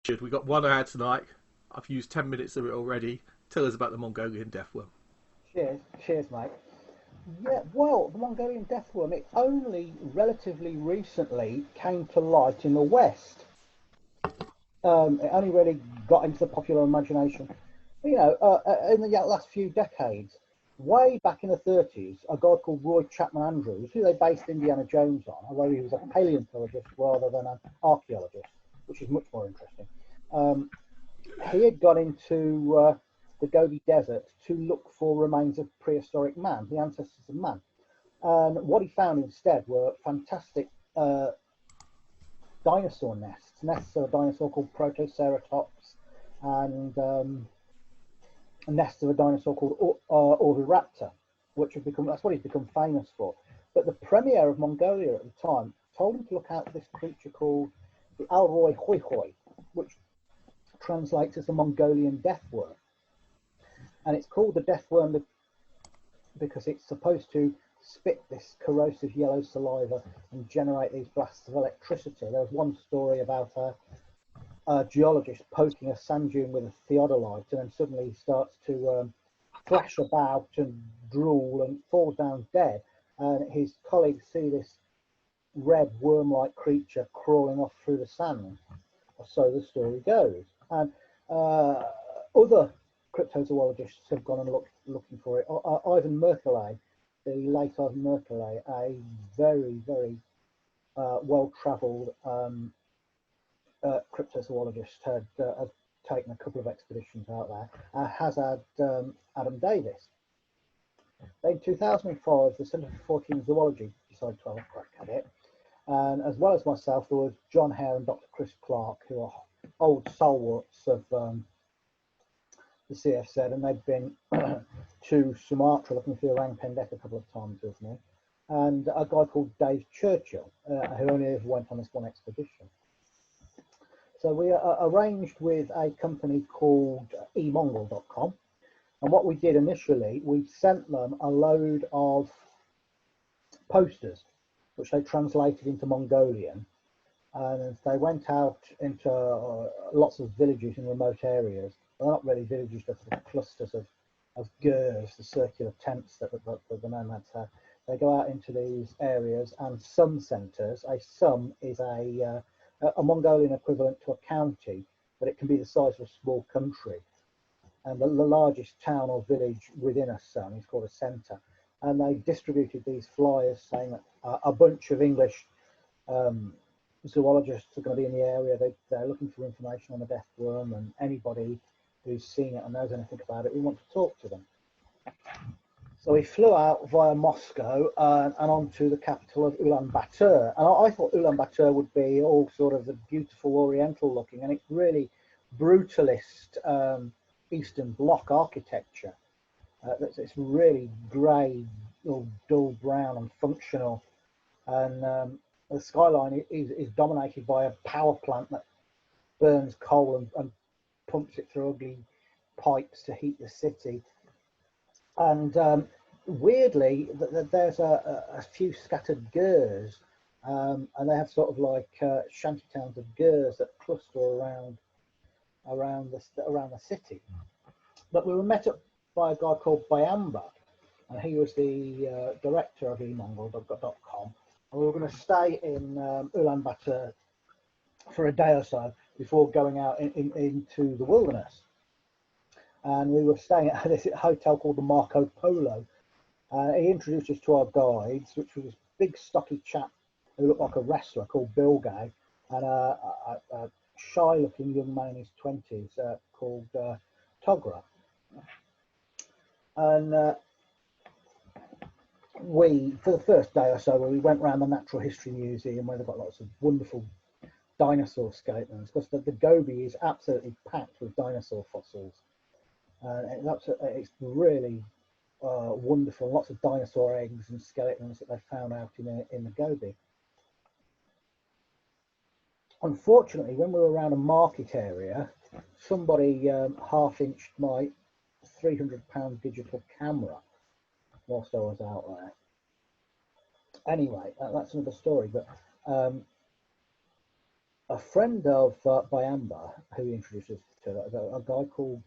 We've got one ad tonight. I've used 10 minutes of it already. Tell us about the Mongolian Death Worm. Cheers, mate. Yeah, well, the Mongolian Death Worm, it only relatively recently came to light in the West. It only really got into the popular imagination, in the last few decades. Way back in the 30s, a guy called Roy Chapman Andrews, who they based Indiana Jones on, although he was a paleontologist rather than an archaeologist, which is much more interesting. He had gone into the Gobi Desert to look for remains of prehistoric man, the ancestors of man. And what he found instead were fantastic dinosaur nests of a dinosaur called Protoceratops, and nests of a dinosaur called Oviraptor, that's what he's become famous for. But the premier of Mongolia at the time told him to look out for this creature called the Alroy Hoi Hoi, which translates as the Mongolian Death Worm. And it's called the Death Worm because it's supposed to spit this corrosive yellow saliva and generate these blasts of electricity. There was one story about a geologist poking a sand dune with a theodolite, and then suddenly he starts to thrash about and drool and falls down dead. And his colleagues see this red worm-like creature crawling off through the sand. So the story goes. And other cryptozoologists have gone and looking for it. Ivan Merkeley, the late Ivan Merkeley, a very, very well-travelled cryptozoologist, has taken a couple of expeditions out there, has had Adam Davis. In 2005, the Centre for Fortean Zoology decided to have a crack at it. And as well as myself, there was John Hare and Dr. Chris Clark, who are old stalwarts of the CFZ, and they've been to Sumatra looking for the orang pendek a couple of times with me, and a guy called Dave Churchill, who only ever went on this one expedition. So we arranged with a company called emongol.com, and what we did initially, we sent them a load of posters, which they translated into Mongolian, and they went out into lots of villages in remote areas. They're not really villages, they're sort of clusters of gurs, the circular tents that the nomads have. They go out into these areas and sum centres. A sum is a Mongolian equivalent to a county, but it can be the size of a small country. And the largest town or village within a sum is called a centre. And they distributed these flyers saying that a bunch of English zoologists are going to be in the area. They're looking for information on the death worm, and anybody who's seen it and knows anything about it, we want to talk to them. So we flew out via Moscow and on to the capital of Ulaanbaatar. And I thought Ulaanbaatar would be all sort of the beautiful Oriental looking, and it's really brutalist Eastern Bloc architecture. It's really grey, dull brown and functional. And the skyline is dominated by a power plant that burns coal and pumps it through ugly pipes to heat the city. And weirdly, there's a few scattered gurs, and they have sort of like shanty towns of gurs that cluster around the city. But we were met up by a guy called Bayamba, and he was the director of emongol.com. And we were going to stay in Ulaanbaatar for a day or so before going out into the wilderness. And we were staying at this hotel called the Marco Polo. He introduced us to our guides, which was this big stocky chap who looked like a wrestler called Bill Gay, and a shy-looking young man in his 20s called Togra. And for the first day or so, we went around the Natural History Museum, where they've got lots of wonderful dinosaur skeletons, because the Gobi is absolutely packed with dinosaur fossils. It's really wonderful. Lots of dinosaur eggs and skeletons that they found out in the Gobi. Unfortunately, when we were around a market area, somebody half-inched my 300-pound digital camera whilst I was out there. Anyway, that's another story. But a friend of Bayamba, who he introduced us to, a guy called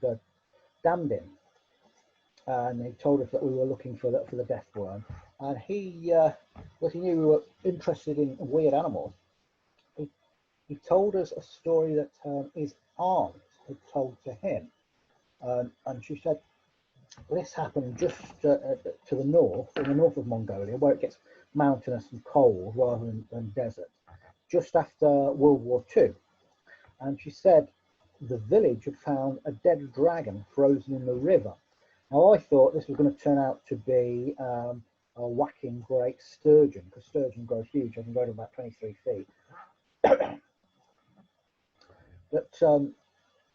Damdin, and he told us that we were looking for the death worm, and he, because he knew we were interested in weird animals, he told us a story that his aunt had told to him, and she said this happened just to the north, in the north of Mongolia, where it gets mountainous and cold rather than desert, just after World War II. And she said the village had found a dead dragon frozen in the river. Now I thought this was going to turn out to be a whacking great sturgeon, because sturgeon grows huge, they can go to about 23 feet. But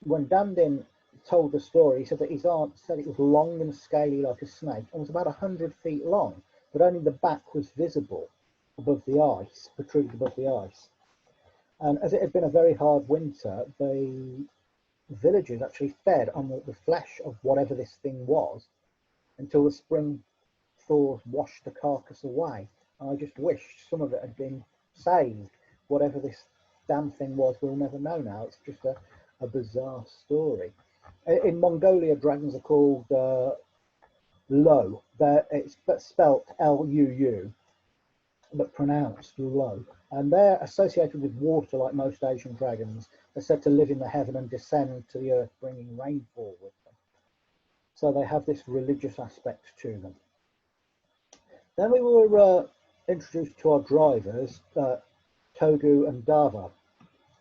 when Damdin told the story, he said that his aunt said it was long and scaly like a snake and was about 100 feet long, but only the back was visible above the ice, protruded above the ice. And as it had been a very hard winter, the villagers actually fed on the flesh of whatever this thing was until the spring thaws washed the carcass away. And I just wish some of it had been saved. Whatever this damn thing was, we'll never know now. It's just a bizarre story. In Mongolia, dragons are called Lo. It's spelt L-U-U, but pronounced Lo. And they're associated with water like most Asian dragons. They're said to live in the heaven and descend to the earth, bringing rainfall with them. So they have this religious aspect to them. Then we were introduced to our drivers, Togu and Dava,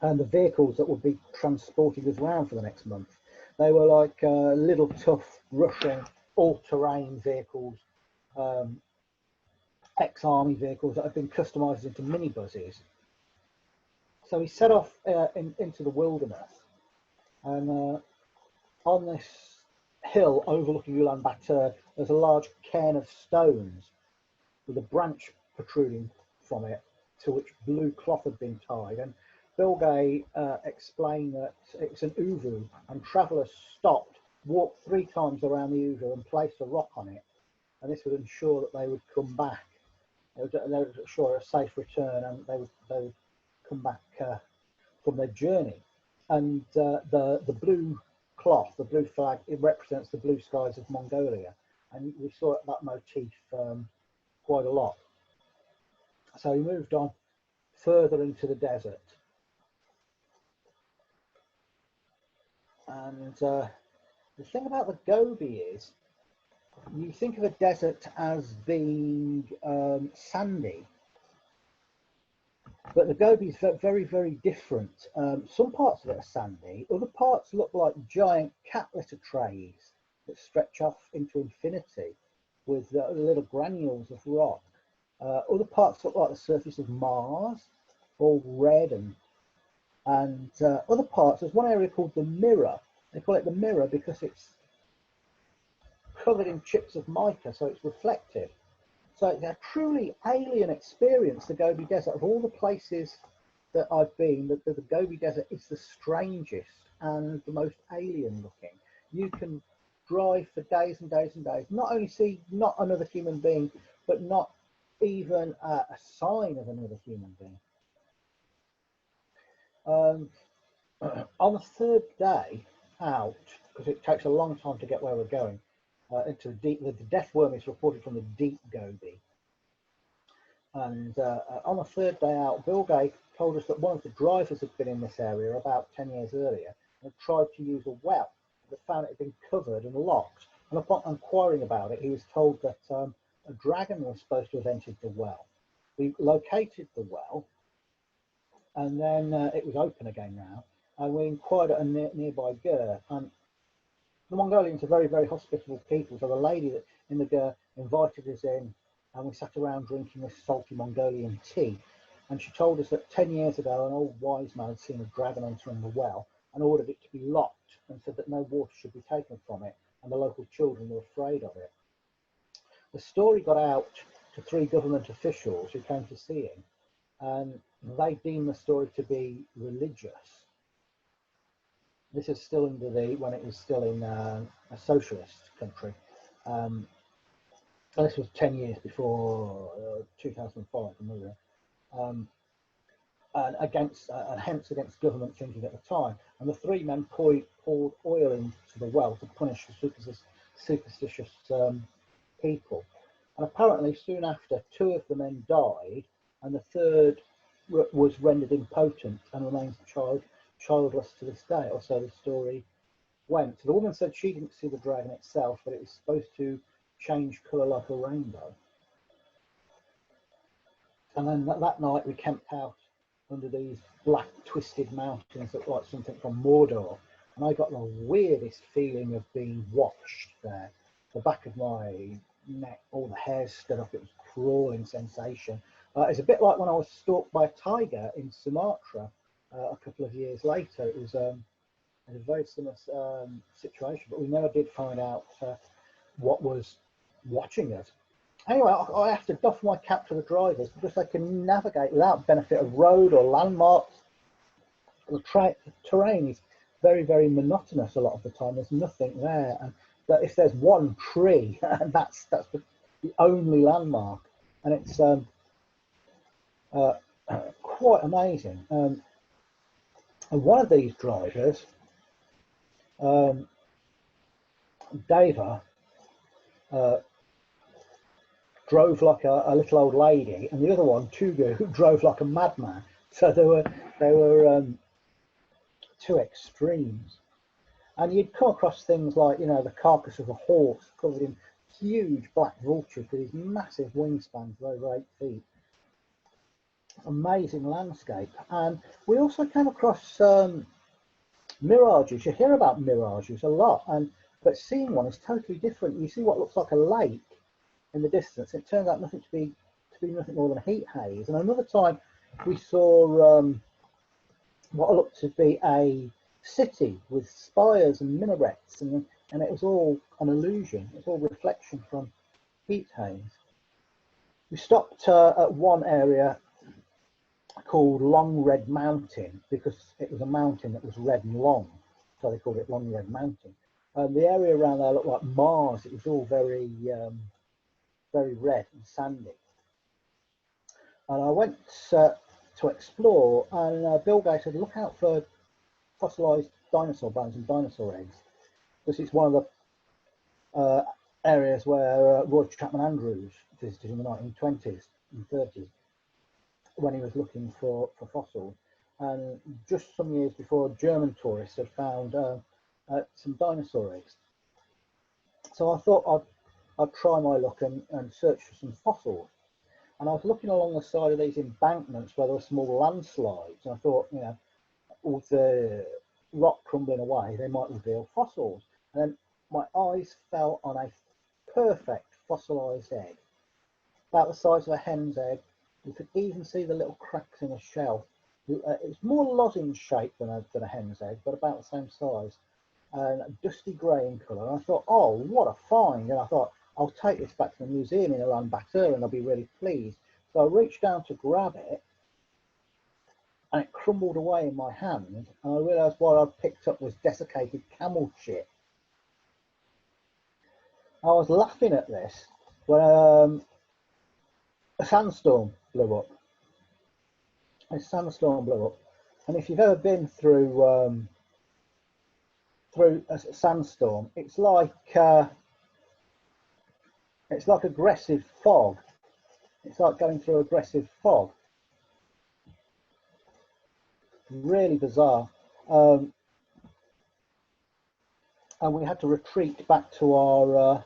and the vehicles that would be transporting us around for the next month. They were like little tough Russian all-terrain vehicles, ex-army vehicles that had been customized into minibuses. So we set off into the wilderness, and on this hill overlooking Ulaanbaatar, there's a large cairn of stones with a branch protruding from it, to which blue cloth had been tied. And Bilgay explained that it's an uvu, and travellers stopped, walked 3 times around the uvu and placed a rock on it, and this would ensure that they would come back. They would ensure a safe return, and they would come back from their journey. And the blue cloth, the blue flag, it represents the blue skies of Mongolia, and we saw that motif quite a lot. So we moved on further into the desert. And the thing about the Gobi is, you think of a desert as being sandy, but the Gobi is very, very different. Some parts of it are sandy, other parts look like giant cat litter trays that stretch off into infinity with little granules of rock. Other parts look like the surface of Mars, all red, and other parts, there's one area called the Mirror. They call it the Mirror because it's covered in chips of mica, so it's reflective. So it's a truly alien experience, the Gobi Desert. Of all the places that I've been, the Gobi Desert is the strangest and the most alien looking. You can drive for days and days and days, not only see not another human being, but not even a sign of another human being. On the 3rd day out, because it takes a long time to get where we're going, into the death worm is reported from the deep Gobi. And on the 3rd day out, Bilgay told us that one of the drivers had been in this area about 10 years earlier and had tried to use a well, but found it had been covered and locked. And upon inquiring about it, he was told that a dragon was supposed to have entered the well. We located the well, and then it was open again now, and we inquired at a nearby ger. And the Mongolians are very, very hospitable people, so the lady that in the ger invited us in, and we sat around drinking this salty Mongolian tea. And she told us that 10 years ago, an old wise man had seen a dragon entering the well and ordered it to be locked, and said that no water should be taken from it, and the local children were afraid of it. The story got out to 3 government officials who came to see him, and they deemed the story to be religious. This is still under when it was still in a socialist country. And this was 10 years before 2005, and hence against government thinking at the time. And the three men poured oil into the well to punish the superstitious people. And apparently, soon after, two of the men died, and the third was rendered impotent and remains childless to this day, or so the story went. So the woman said she didn't see the dragon itself, but it was supposed to change colour like a rainbow. And then that night we camped out under these black twisted mountains that looked like something from Mordor, and I got the weirdest feeling of being watched there. The back of my neck, all the hairs stood up. It was a crawling sensation. It's a bit like when I was stalked by a tiger in Sumatra a couple of years later. It was a very similar situation, but we never did find out what was watching us. Anyway, I have to doff my cap to the drivers because they can navigate without benefit of road or landmarks. The terrain is very, very monotonous a lot of the time. There's nothing there, and that if there's one tree, and that's the only landmark, and it's quite amazing. And one of these drivers, Dava, drove like a little old lady, and the other one, Tugu, drove like a madman. So they were two extremes. And you'd come across things like, you know, the carcass of a horse covered in huge black vultures with these massive wingspans of over 8 feet. Amazing landscape. And we also came across mirages. You hear about mirages a lot, but seeing one is totally different. You see what looks like a lake in the distance. It turns out to be nothing more than a heat haze. And another time we saw what looked to be a city with spires and minarets, and it was all an illusion. It was all reflection from heat haze. We stopped at one area called Long Red Mountain because it was a mountain that was red and long, so they called it Long Red Mountain. The area around there looked like Mars. It was all very very red and sandy. And I went to explore, and Bill Gates said, look out for fossilised dinosaur bones and dinosaur eggs, because it's one of the areas where Roy Chapman Andrews visited in the 1920s and 30s when he was looking for fossils. And just some years before, German tourists had found some dinosaur eggs. So I thought I'd try my luck and search for some fossils. And I was looking along the side of these embankments where there were small landslides, and I thought, you know, with the rock crumbling away, they might reveal fossils. And then my eyes fell on a perfect fossilised egg, about the size of a hen's egg. You could even see the little cracks in the shell. It was more lozenge shaped than a hen's egg, but about the same size, and dusty grey in colour. And I thought, oh, what a find! And I thought, I'll take this back to the museum in Ulaanbaatar and they'll be really pleased. So I reached down to grab it, and it crumbled away in my hand, and I realised what I'd picked up was desiccated camel shit. I was laughing at this when a sandstorm blew up. A sandstorm blew up, and if you've ever been through a sandstorm, it's like aggressive fog. It's like going through aggressive fog. Really bizarre. And we had to retreat back to our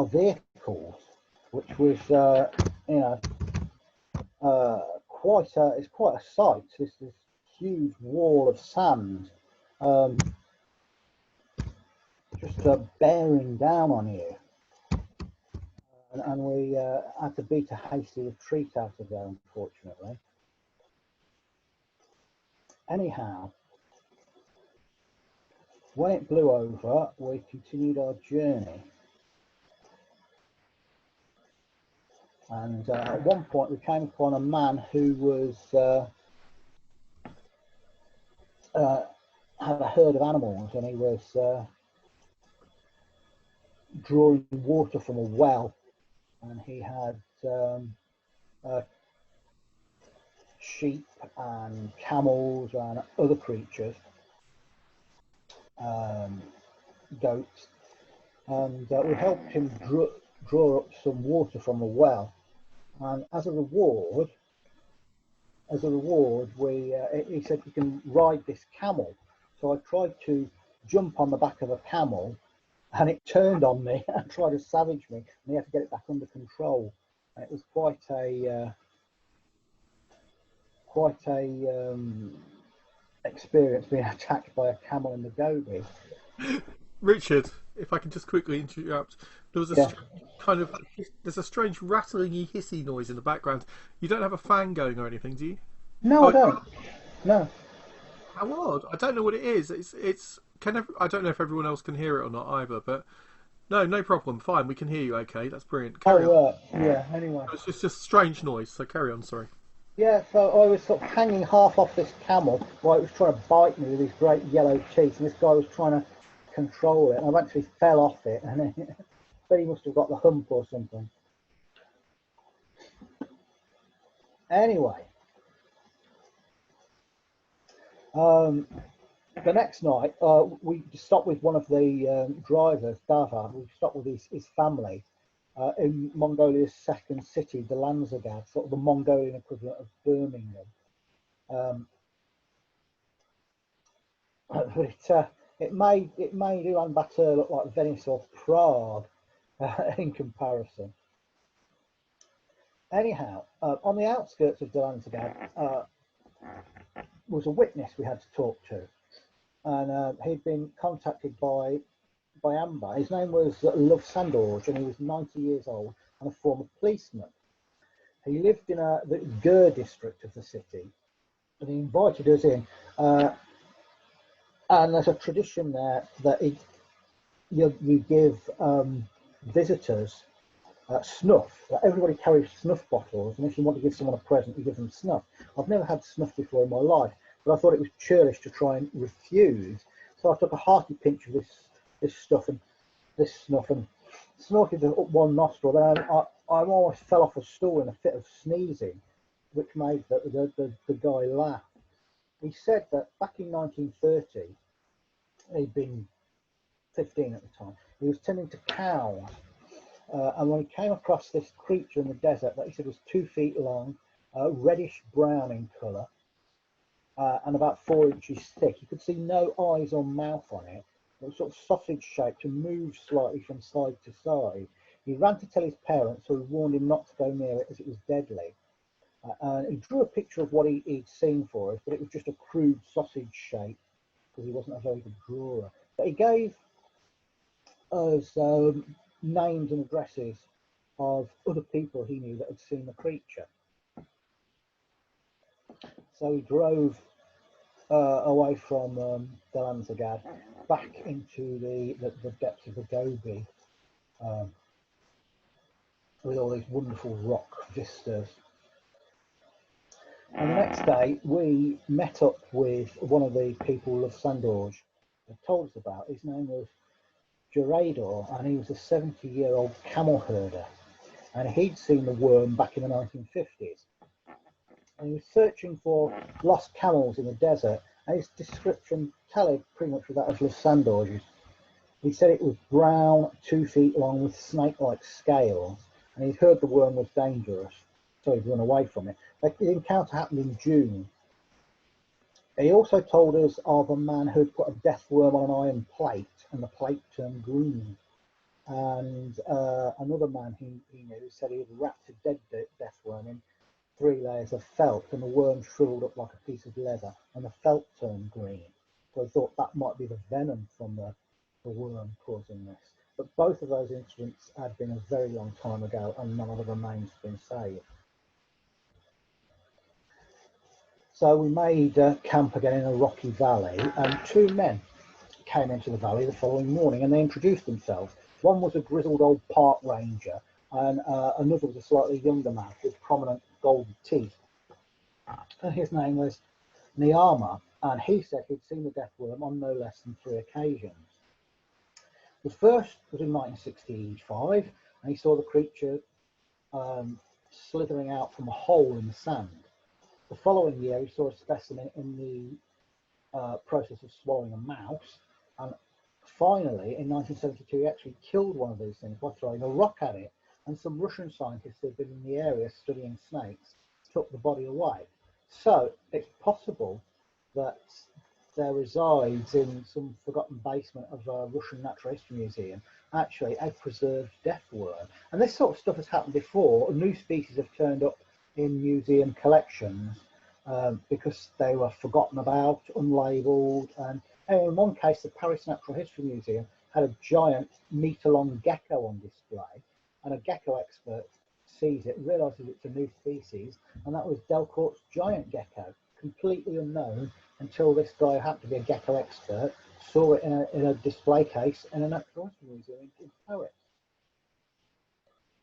vehicles, which was it's quite a sight. This huge wall of sand just bearing down on you, and we had to beat a hasty retreat out of there, unfortunately. Anyhow, when it blew over, we continued our journey, and at one point we came upon a man who was had a herd of animals, and he was drawing water from a well, and he had sheep and camels and other creatures, goats, and we helped him draw up some water from a well. And as a reward, we he said you can ride this camel. So I tried to jump on the back of a camel, and it turned on me and tried to savage me, and he had to get it back under control. And it was quite a experience being attacked by a camel in the Gobi. Richard, if I can just quickly interrupt, there was a Yeah. kind of there's a strange rattling-y, hissy noise in the background. You don't have a fan going or anything, do you? No, I Oh, don't. No. how odd! I don't know what it is. I don't know if everyone else can hear it or not either, but no problem. Fine, we can hear you. Okay, that's brilliant. Carry on. Oh, yeah. Anyway. It's just strange noise. So carry on. Sorry. Yeah, so I was sort of hanging half off this camel while it was trying to bite me with his great yellow teeth, and this guy was trying to control it, and I eventually fell off it, and but he must have got the hump or something. Anyway, the next night we stopped with one of the drivers, Dava. We stopped with his family in Mongolia's second city, the Lanzagad, sort of the Mongolian equivalent of Birmingham. It made Ulaanbaatar look like Venice or Prague in comparison. Anyhow, on the outskirts of Lanzagad was a witness we had to talk to, and he'd been contacted by Amba. His name was Love Sandorj, and he was 90 years old and a former policeman. He lived in the Gur district of the city, and he invited us in. And there's a tradition there that you give visitors snuff. Everybody carries snuff bottles, and if you want to give someone a present, you give them snuff. I've never had snuff before in my life, but I thought it was churlish to try and refuse. So I took a hearty pinch of this snuff and snorted it up one nostril. Then I almost fell off a stool in a fit of sneezing, which made the guy laugh. He said that back in 1930, he'd been 15 at the time, he was tending to cows, and when he came across this creature in the desert that he said was 2 feet long, reddish brown in colour, and about 4 inches thick. He could see no eyes or mouth on it. It was sort of sausage shaped and moved slightly from side to side. He ran to tell his parents, who warned him not to go near it as it was deadly. And he drew a picture of what he'd seen for us, but it was just a crude sausage shape because he wasn't a very good drawer. But he gave us names and addresses of other people he knew that had seen the creature. So he drove away from the Lanzagad back into the depths of the Gobi with all these wonderful rock vistas. And the next day, we met up with one of the people of Sandorj that told us about. His name was Gerador, and he was a 70-year-old camel herder. And he'd seen the worm back in the 1950s. And he was searching for lost camels in the desert, and his description tallied pretty much with that of Love Sandorj's. He said it was brown, 2 feet long, with snake-like scales, and he'd heard the worm was dangerous, so he'd run away from it. The encounter happened in June. He also told us of a man who'd put a death worm on an iron plate, and the plate turned green. And another man he knew said he had wrapped a dead death worm in 3 layers of felt, and the worm shriveled up like a piece of leather, and the felt turned green. So I thought that might be the venom from the worm causing this. But both of those incidents had been a very long time ago, and none of the remains have been saved. So we made camp again in a rocky valley, and 2 men came into the valley the following morning, and they introduced themselves. One was a grizzled old park ranger, and another was a slightly younger man with prominent golden teeth. And his name was Niama, and he said he'd seen the death worm on no less than 3 occasions. The first was in 1965, and he saw the creature slithering out from a hole in the sand. The following year, he saw a specimen in the process of swallowing a mouse, and finally, in 1972, he actually killed one of these things by throwing a rock at it, and some Russian scientists who had been in the area studying snakes took the body away. So it's possible that there resides in some forgotten basement of a Russian Natural History Museum actually a preserved death worm. And this sort of stuff has happened before. New species have turned up in museum collections because they were forgotten about, unlabelled. And in one case, the Paris Natural History Museum had a giant metre-long gecko on display, and a gecko expert sees it, realises it's a new species, and that was Delcourt's giant gecko, completely unknown until this guy who happened to be a gecko expert saw it in a display case in a natural history museum in Paris.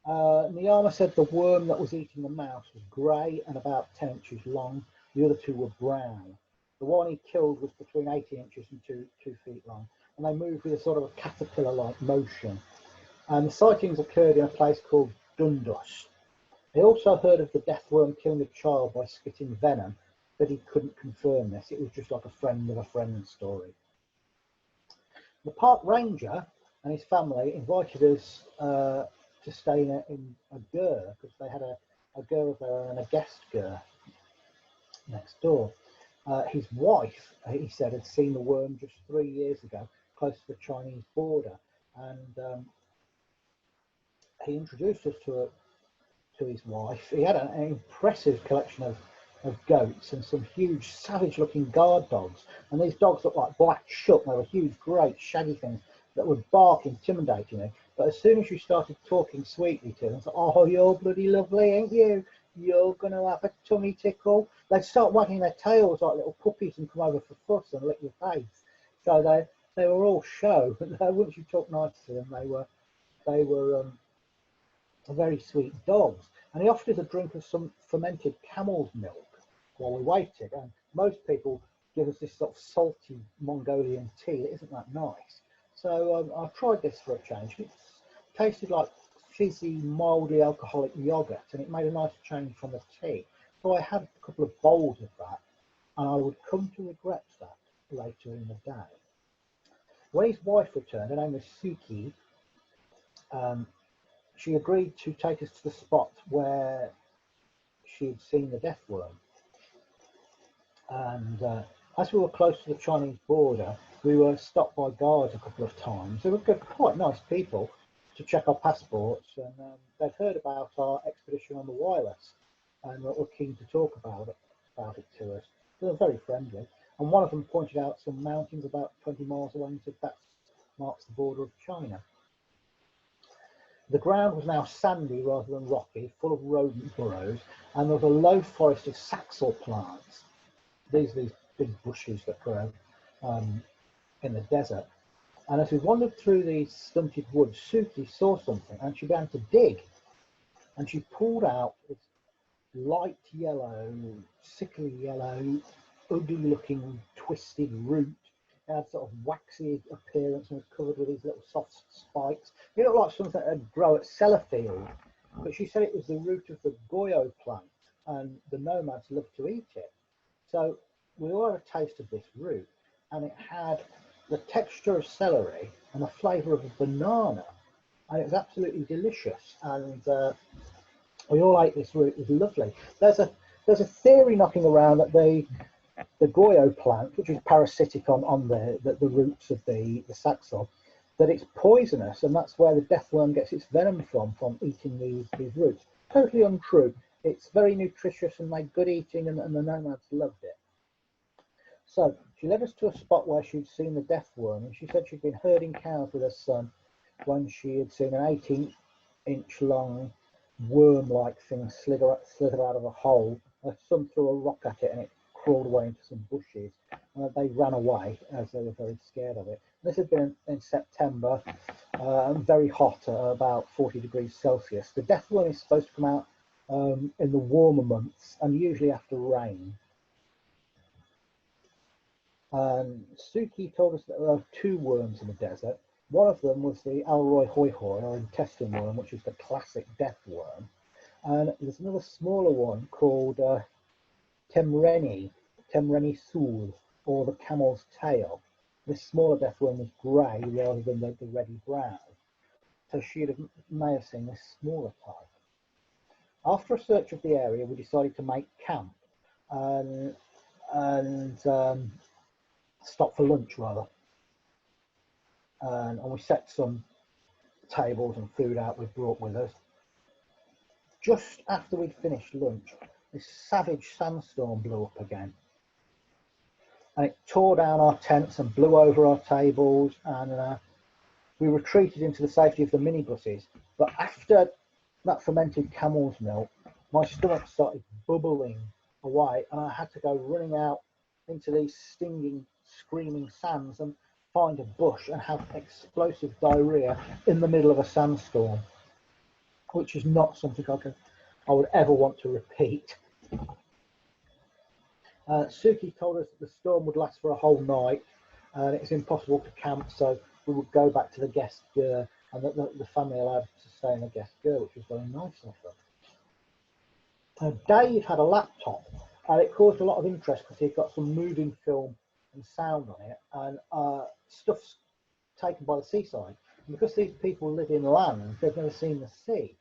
Niyama said the worm that was eating the mouse was grey and about 10 inches long. The other two were brown. The one he killed was between 18 inches and 2 feet long, and they moved with a sort of a caterpillar-like motion. And the sightings occurred in a place called Dundas. He also heard of the death worm killing a child by spitting venom, but he couldn't confirm this. It was just like a friend of a friend story. The park ranger and his family invited us to stay in a gur, because they had a gur of their own and a guest gur next door. His wife, he said, had seen the worm just 3 years ago, close to the Chinese border, and he introduced us to his wife. He had an impressive collection of goats and some huge savage-looking guard dogs, and these dogs looked like black shuck. They were huge, great, shaggy things that would bark intimidatingly. But as soon as you started talking sweetly to them, oh, you're bloody lovely, ain't you? You're going to have a tummy tickle. They'd start wagging their tails like little puppies and come over for fuss and lick your face. So they were all show. Once you talk nice to them, they were very sweet dogs. And he offered us a drink of some fermented camel's milk while we waited. And most people give us this sort of salty Mongolian tea that isn't that nice. So I tried this for a change. It tasted like fizzy, mildly alcoholic yogurt, and it made a nice change from the tea. So I had a couple of bowls of that, and I would come to regret that later in the day. When his wife returned, her name was Suki, she agreed to take us to the spot where she'd seen the death worm. And as we were close to the Chinese border, we were stopped by guards a couple of times. They were quite nice people to check our passports, and they'd heard about our expedition on the wireless and were keen to talk about it to us. They were very friendly, and one of them pointed out some mountains about 20 miles away and said that marks the border of China. The ground was now sandy rather than rocky, full of rodent burrows, and there was a low forest of saxel plants. These big bushes that grow in the desert. And as we wandered through these stunted woods, Suki saw something, and she began to dig. And she pulled out this light yellow, sickly yellow, ugly-looking, twisted root. It had sort of waxy appearance and was covered with these little soft spikes. It looked like something that would grow at Sellafield, but she said it was the root of the goyo plant, and the nomads loved to eat it. So we all had a taste of this root, and it had the texture of celery and the flavour of a banana, and it was absolutely delicious. And we all ate this root. It was lovely. There's a theory knocking around that the goyo plant, which is parasitic on the roots of the saxel, that it's poisonous, and that's where the death worm gets its venom from eating these roots. Totally untrue. It's very nutritious and made good eating, and the nomads loved it. So she led us to a spot where she'd seen the death worm, and she said she'd been herding cows with her son when she had seen an 18-inch long worm-like thing slither out of a hole. Her son threw a rock at it, and it crawled away into some bushes, and they ran away as they were very scared of it. This had been in September, very hot, about 40 degrees Celsius. The death worm is supposed to come out in the warmer months, and usually after rain. Suki told us that there are 2 worms in the desert. One of them was the Alroy hoi hoi, or intestine worm, which is the classic death worm. And there's another smaller one called Temreni Sul, or the camel's tail. This smaller death worm was grey rather than the reddy brown, so may have seen this smaller type. After a search of the area, we decided to make camp and stop for lunch rather. And we set some tables and food out we'd brought with us. Just after we'd finished lunch, this savage sandstorm blew up again. And it tore down our tents and blew over our tables, and we retreated into the safety of the minibuses. But after that fermented camel's milk, my stomach started bubbling away, and I had to go running out into these stinging, screaming sands and find a bush and have explosive diarrhea in the middle of a sandstorm, which is not something I would ever want to repeat. Suki told us that the storm would last for a whole night, and it's impossible to camp, so we would go back to the guest ger, and the family allowed us to stay in the guest ger, which was very nice of them. Dave had a laptop, and it caused a lot of interest because he'd got some moving film and sound on it, and stuff's taken by the seaside. And because these people live in land, they've never seen the sea.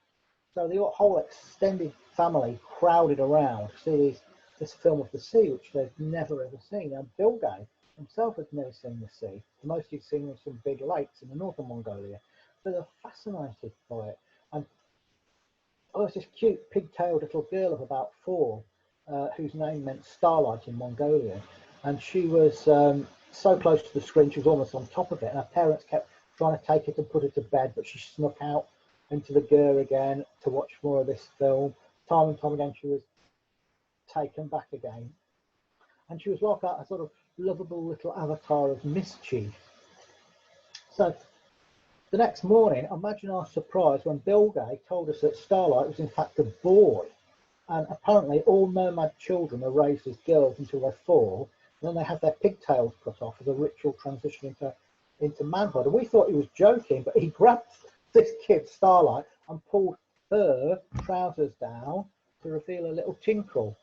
So the whole extended family crowded around to see this film of the sea, which they've never ever seen. And Bill Gay himself had never seen the sea. The most he'd seen was some big lakes in the northern Mongolia. So they're fascinated by it. And there was this cute pigtailed little girl of about 4, whose name meant starlight in Mongolian. And she was so close to the screen, she was almost on top of it. And her parents kept trying to take her to put her to bed, but she snuck out into the ger again to watch more of this film. Time and time again, she was taken back again. And she was like a sort of lovable little avatar of mischief. So the next morning, imagine our surprise when Bill Gay told us that Starlight was in fact a boy. And apparently all nomad children are raised as girls until they're 4, and then they have their pigtails cut off as a ritual transition into manhood. And we thought he was joking, but he grabbed this kid, Starlight, and pulled her trousers down to reveal a little tinkle.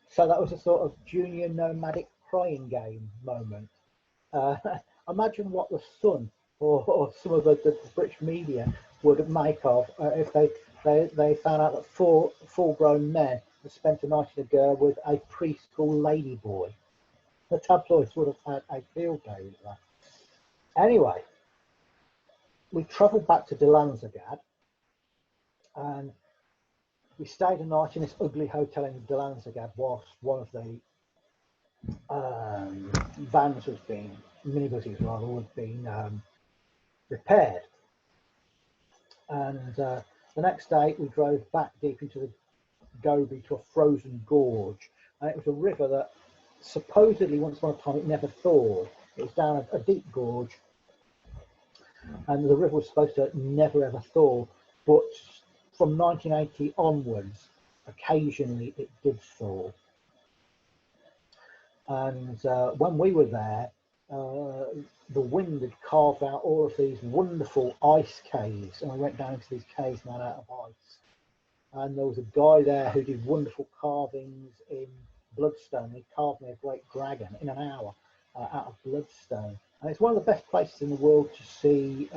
So that was a sort of junior nomadic crying game moment. Imagine what the Sun or some of the British media would make of if they found out that 4 full-grown men had spent a night in a ger with a preschool ladyboy. The tabloids would have had a field day with that. Anyway, we travelled back to Dalanzagad, and we stayed a night in this ugly hotel in Dalanzagad whilst one of the vans was being, minibuses rather, was being repaired. And the next day we drove back deep into the Gobi to a frozen gorge, and it was a river that supposedly once upon a time it never thawed. It was down a deep gorge, and the river was supposed to never ever thaw, but from 1980 onwards, occasionally it did thaw. And when we were there, the wind had carved out all of these wonderful ice caves, and we went down into these caves made out of ice. And there was a guy there who did wonderful carvings in bloodstone. He carved me a great dragon in an hour out of bloodstone. And it's one of the best places in the world to see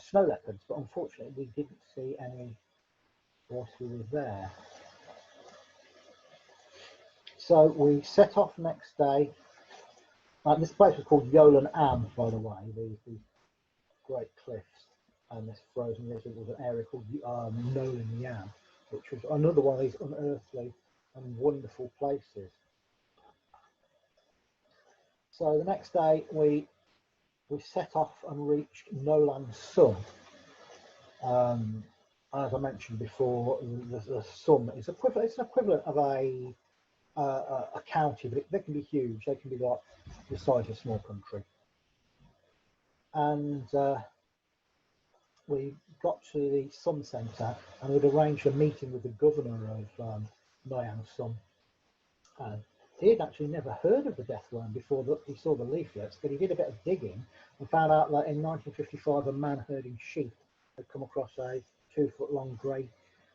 snow leopards, but unfortunately we didn't see any whilst we were there. So we set off next day. This place was called Yolan Am, by the way, these great cliffs and this frozen river. Was an area called Nolan Yam, which was another one of these unearthly and wonderful places. So the next day we set off and reached Nolan Sum. As I mentioned before, the Sum is it's an equivalent of a county, but they can be huge. They can be like the size of a small country. And we got to the Sum Centre, and we'd arranged a meeting with the governor of Noyan Sum. He had actually never heard of the death worm before he saw the leaflets, but he did a bit of digging and found out that in 1955 a man herding sheep had come across a 2-foot-long grey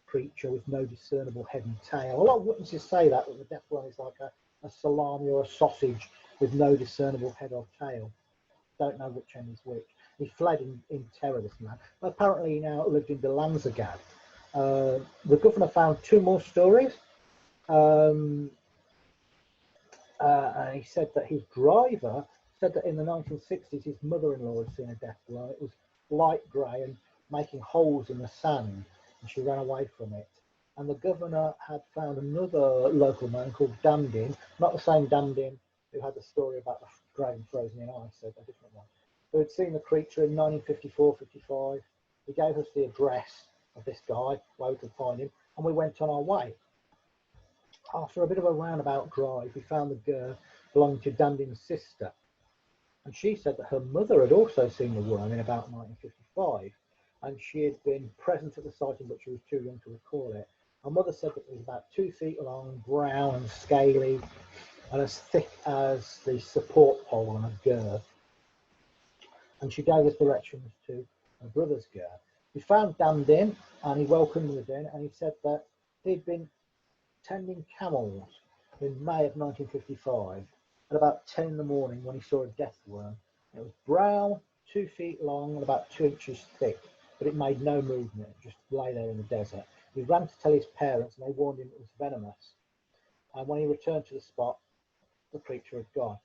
creature with no discernible head and tail. A lot of witnesses say that the death worm is like a salami or a sausage with no discernible head or tail. Don't know which end is which. He fled in terror, this man. But apparently he now lived in Dalanzagad. The governor found 2 more stories. And he said that his driver said that in the 1960s his mother-in-law had seen a death worm. It was light grey and making holes in the sand, and she ran away from it. And the governor had found another local man called Damdin, not the same Damdin who had the story about the dragon frozen in ice, a different one, who had seen the creature in 1954-55. He gave us the address of this guy, where we could find him, and we went on our way. After a bit of a roundabout drive, we found the girl belonging to Damdin's sister, and she said that her mother had also seen the worm in about 1955, and she had been present at the sighting, but she was too young to recall it. Her mother said that it was about 2 feet long, brown and scaly, and as thick as the support pole on a girth. And she gave us directions to her brother's girth. We found Damdin, and he welcomed us in, and he said that he'd been tending camels in May of 1955 at about 10 in the morning when he saw a death worm. It was brown, 2 feet long, and about 2 inches thick, but it made no movement. It just lay there in the desert. He ran to tell his parents, and they warned him it was venomous. And when he returned to the spot, the creature had gone.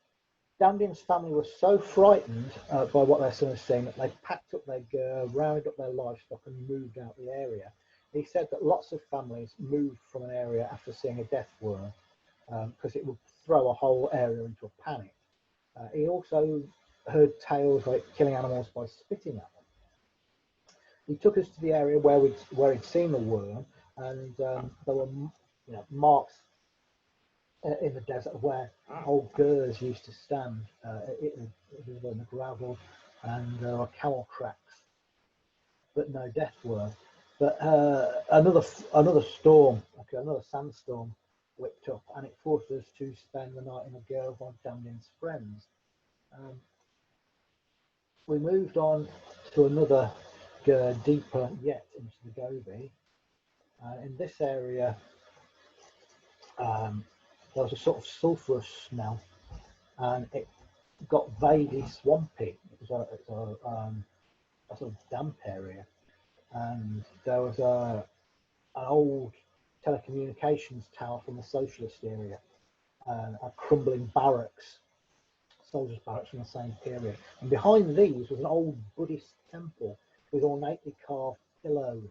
Damdin's family was so frightened by what their son had seen that they packed up their gear, rounded up their livestock, and moved out the area. He said that lots of families moved from an area after seeing a death worm because it would throw a whole area into a panic. He also heard tales like killing animals by spitting at them. He took us to the area where he'd seen the worm, and there were marks in the desert where old gers used to stand in the gravel, and there were camel tracks, but no death worm. But another storm, another sandstorm, whipped up, and it forced us to spend the night in a ger of one of Damdin's friends. We moved on to another ger deeper yet into the Gobi. In this area, there was a sort of sulphurous smell, and it got vaguely swampy. It was a sort of damp area, and there was an old telecommunications tower from the socialist area, and a crumbling barracks, soldiers' barracks from the same period. And behind these was an old Buddhist temple with ornately carved pillars,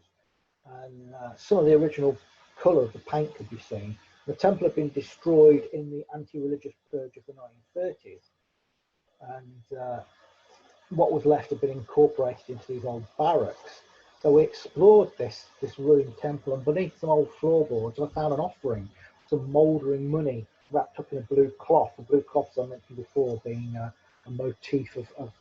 and some of the original colour of the paint could be seen. The temple had been destroyed in the anti-religious purge of the 1930s, and what was left had been incorporated into these old barracks. So we explored this ruined temple, and beneath some old floorboards I found an offering, some mouldering money wrapped up in a blue cloth. The blue cloth, as I mentioned before, being a motif of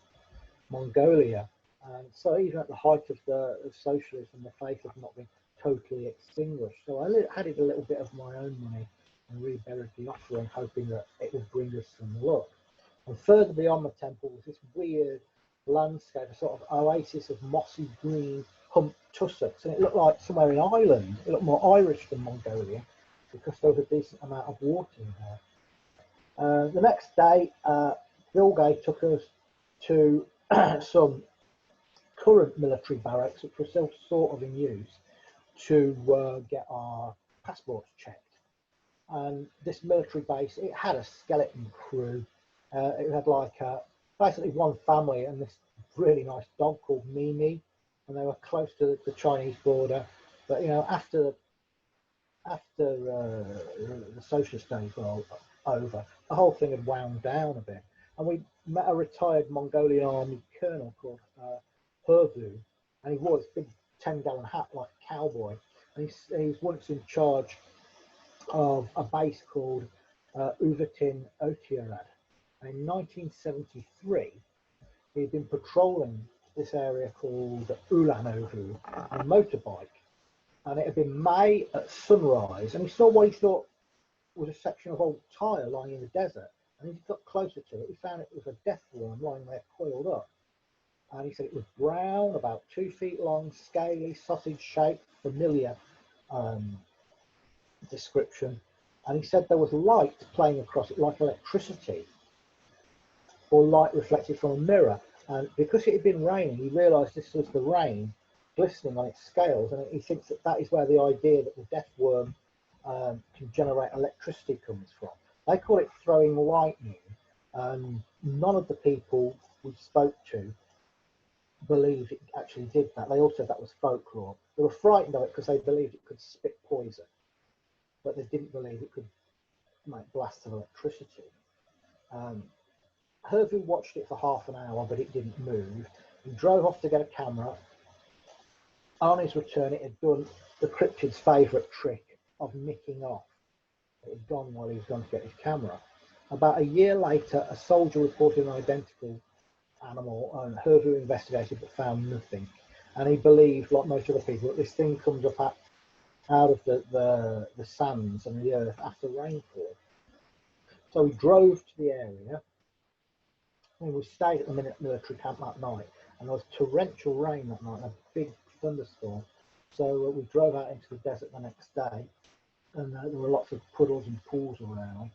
Mongolia. And so even at the height of socialism, the faith had not been totally extinguished. So I added a little bit of my own money and reburied the offering, hoping that it would bring us some luck. And further beyond the temple was this weird landscape, a sort of oasis of mossy green humped tussocks, and it looked like somewhere in Ireland. It looked more Irish than Mongolia because there was a decent amount of water in there. The next day, Vilgay took us to some current military barracks, which were still sort of in use, to get our passports checked. And this military base, it had a skeleton crew. It had like basically one family and this really nice dog called Mimi, and they were close to the Chinese border. But after the socialist days were over, the whole thing had wound down a bit. And we met a retired Mongolian army colonel called Hervu, and he wore this big 10-gallon hat like a cowboy. And he's once in charge of a base called Uvatin Otiarad. And in 1973, he had been patrolling this area called Ulanovu on a motorbike. And it had been May at sunrise, and he saw what he thought was a section of old tyre lying in the desert. And as he got closer to it, he found it was a death worm lying there coiled up. And he said it was brown, about 2 feet long, scaly, sausage shaped, familiar description. And he said there was light playing across it like electricity, or light reflected from a mirror. And because it had been raining, he realised this was the rain glistening on its scales, and he thinks that that is where the idea that the death worm can generate electricity comes from. They call it throwing lightning. None of the people we spoke to believed it actually did that. They all said that was folklore. They were frightened of it because they believed it could spit poison, but they didn't believe it could make blasts of electricity. Hervey watched it for half an hour, but it didn't move. He drove off to get a camera. On his return, it had done the cryptid's favourite trick of nicking off. It had gone while he was going to get his camera. About a year later, a soldier reported an identical animal, and Hervey investigated but found nothing. And he believed, like most other people, that this thing comes up out of the sands and the earth after rainfall. So we drove to the area, and we stayed at the military camp that night. And there was torrential rain that night, a big thunderstorm. So we drove out into the desert the next day, and there were lots of puddles and pools around.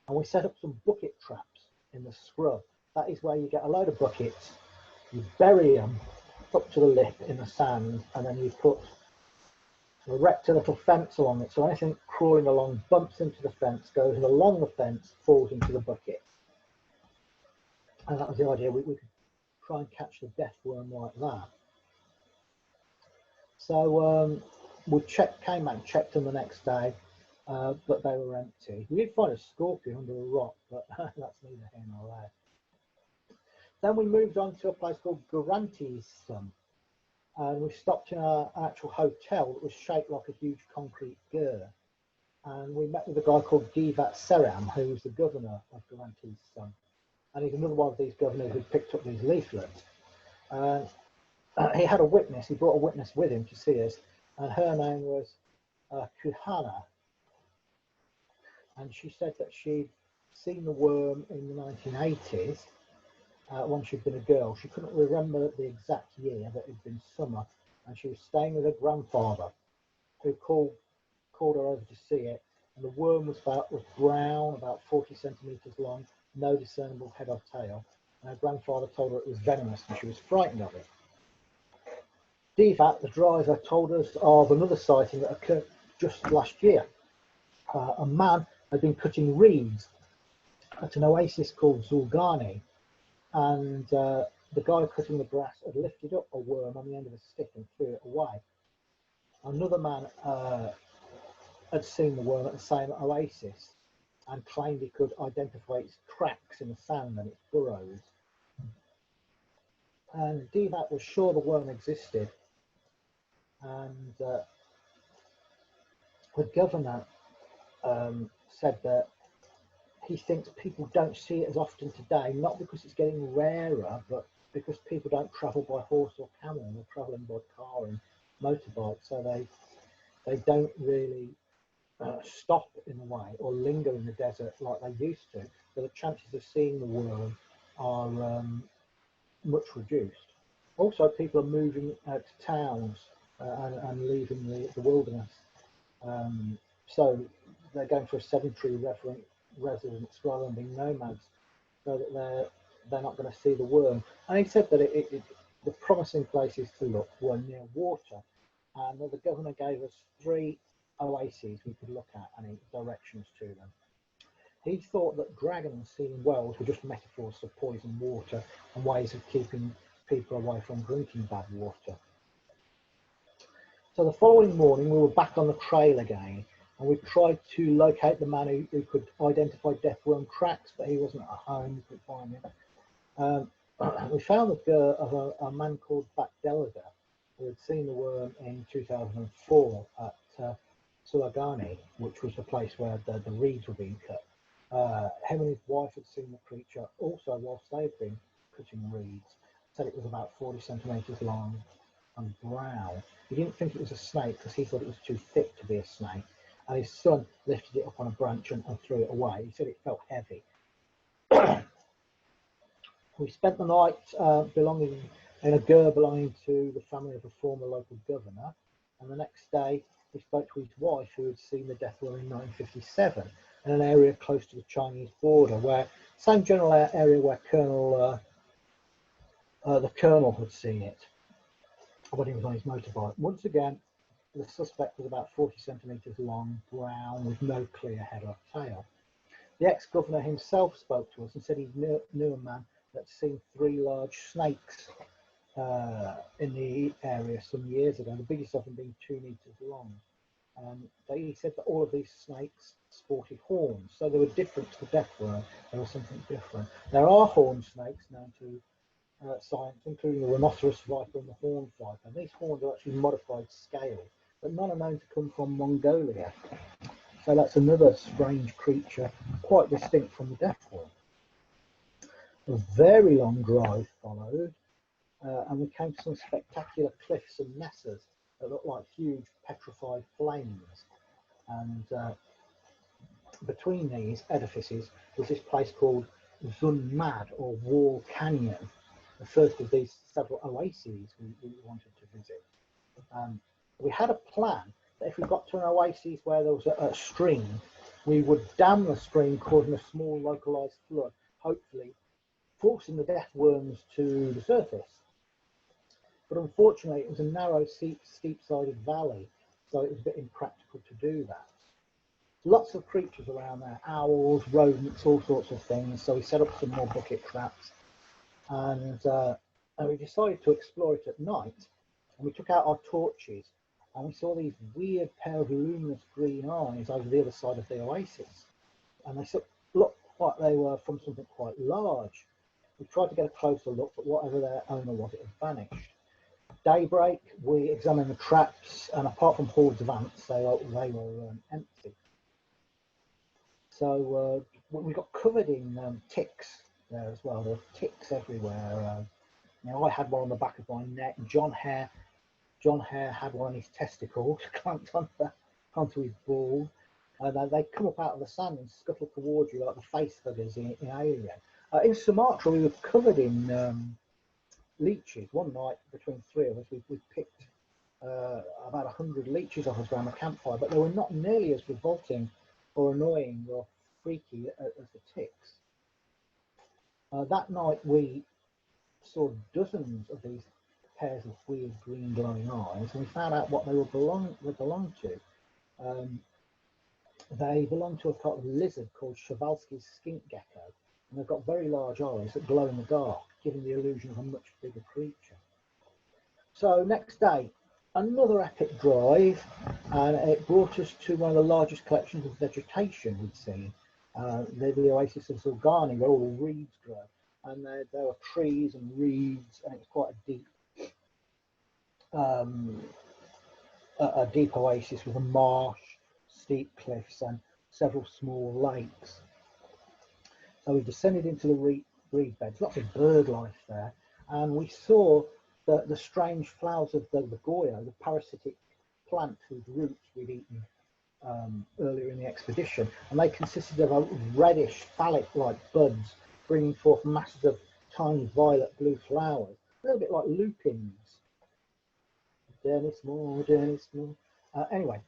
And we set up some bucket traps in the scrub. That is where you get a load of buckets, you bury them up to the lip in the sand, and then you erect a little fence along it. So anything crawling along bumps into the fence, goes along the fence, falls into the bucket. And that was the idea. We could try and catch the death worm like that. So we came back and checked them the next day, but they were empty. We did find a scorpion under a rock, but that's neither here nor there. Then we moved on to a place called Garanti's, and we stopped in an actual hotel that was shaped like a huge concrete gur. And we met with a guy called Divat Seram, who was the governor of Garanti's. And he's another one of these governors who picked up these leaflets. He had a witness, he brought a witness with him to see us, and her name was Kuhana. And she said that she'd seen the worm in the 1980s when she'd been a girl. She couldn't remember the exact year, but it'd been summer, and she was staying with her grandfather, who called her over to see it. And the worm was brown, about 40 centimetres long, no discernible head or tail. And her grandfather told her it was venomous, and she was frightened of it. Divat, the driver, told us of another sighting that occurred just last year. A man had been cutting reeds at an oasis called Zulgani, and the guy cutting the grass had lifted up a worm on the end of a stick and threw it away. Another man had seen the worm at the same oasis and claimed he could identify its cracks in the sand and its burrows. And Divat was sure the worm existed, and the governor said that he thinks people don't see it as often today, not because it's getting rarer, but because people don't travel by horse or camel, they're travelling by car and motorbike, so they don't really stop in a way or linger in the desert like they used to. So the chances of seeing the worm are much reduced. Also, people are moving out to towns and leaving the wilderness. So they're going for a sedentary residence rather than being nomads, so that they're not going to see the worm. And he said that the promising places to look were near water, and the governor gave us 3 oases we could look at and directions to them. He thought that dragons seen in wells were just metaphors for poisoned water and ways of keeping people away from drinking bad water. So the following morning we were back on the trail again, and we tried to locate the man who could identify death worm tracks, but he wasn't at home, we couldn't find him. We found the gur of a man called Bakdelga, who had seen the worm in 2004 at Sulagani, which was the place where the reeds were being cut. Him and his wife had seen the creature also whilst they had been cutting reeds. Said it was about 40 centimetres long and brown. He didn't think it was a snake because he thought it was too thick to be a snake. And his son lifted it up on a branch and threw it away. He said it felt heavy. We spent the night in a gur belonging to the family of a former local governor. And the next day, he spoke to his wife, who had seen the death worm in 1957 in an area close to the Chinese border, where same general area where the Colonel had seen it when he was on his motorbike. Once again, the suspect was about 40 centimetres long, brown, with no clear head or tail. The ex-governor himself spoke to us and said he knew a man that had seen 3 large snakes in the area some years ago, the biggest of them being 2 metres long. He said that all of these snakes sported horns, so they were different to the death worm. There was something different. There are horned snakes known to science, including the rhinoceros viper and the horned viper. And these horns are actually modified scale, but none are known to come from Mongolia. So that's another strange creature, quite distinct from the death worm. A very long drive followed, and we came to some spectacular cliffs and mesas that looked like huge petrified flames. And between these edifices was this place called Zunmad, or Wall Canyon, the first of these several oases we wanted to visit. We had a plan that if we got to an oasis where there was a stream, we would dam the stream, causing a small localized flood, hopefully forcing the death worms to the surface. But unfortunately, it was a narrow, steep-sided valley, so it was a bit impractical to do that. Lots of creatures around there, owls, rodents, all sorts of things. So we set up some more bucket traps, and we decided to explore it at night. And we took out our torches, and we saw these weird pair of luminous green eyes over the other side of the oasis. And they looked like they were from something quite large. We tried to get a closer look, but whatever their owner was, it had vanished. Daybreak, we examined the traps, and apart from hordes of ants, they were empty. So we got covered in ticks there as well. There were ticks everywhere. I had one on the back of my neck. John Hare had one on his testicles, clamped onto his ball. They come up out of the sand and scuttle towards you like the face huggers in Alien. In Sumatra, we were covered in leeches. One night, between 3 of us, we picked about 100 leeches off us around the campfire, but they were not nearly as revolting or annoying or freaky as the ticks. That night, we saw dozens of these pairs of weird green glowing eyes, and we found out what they belonged to. They belong to a type of lizard called Przewalski's skink gecko, and they've got very large eyes that glow in the dark, giving the illusion of a much bigger creature. So next day, another epic drive, and it brought us to one of the largest collections of vegetation we'd seen, the oasis of Zulgani, where all the reeds grow. And there were trees and reeds, and it was quite a deep oasis with a marsh, steep cliffs, and several small lakes. So we descended into the reed beds, lots of bird life there, and we saw the strange flowers of the goya, the parasitic plant whose roots we'd eaten earlier in the expedition, and they consisted of a reddish phallic-like buds bringing forth masses of tiny violet blue flowers, a little bit like lupins. Dennis Moore. Anyway,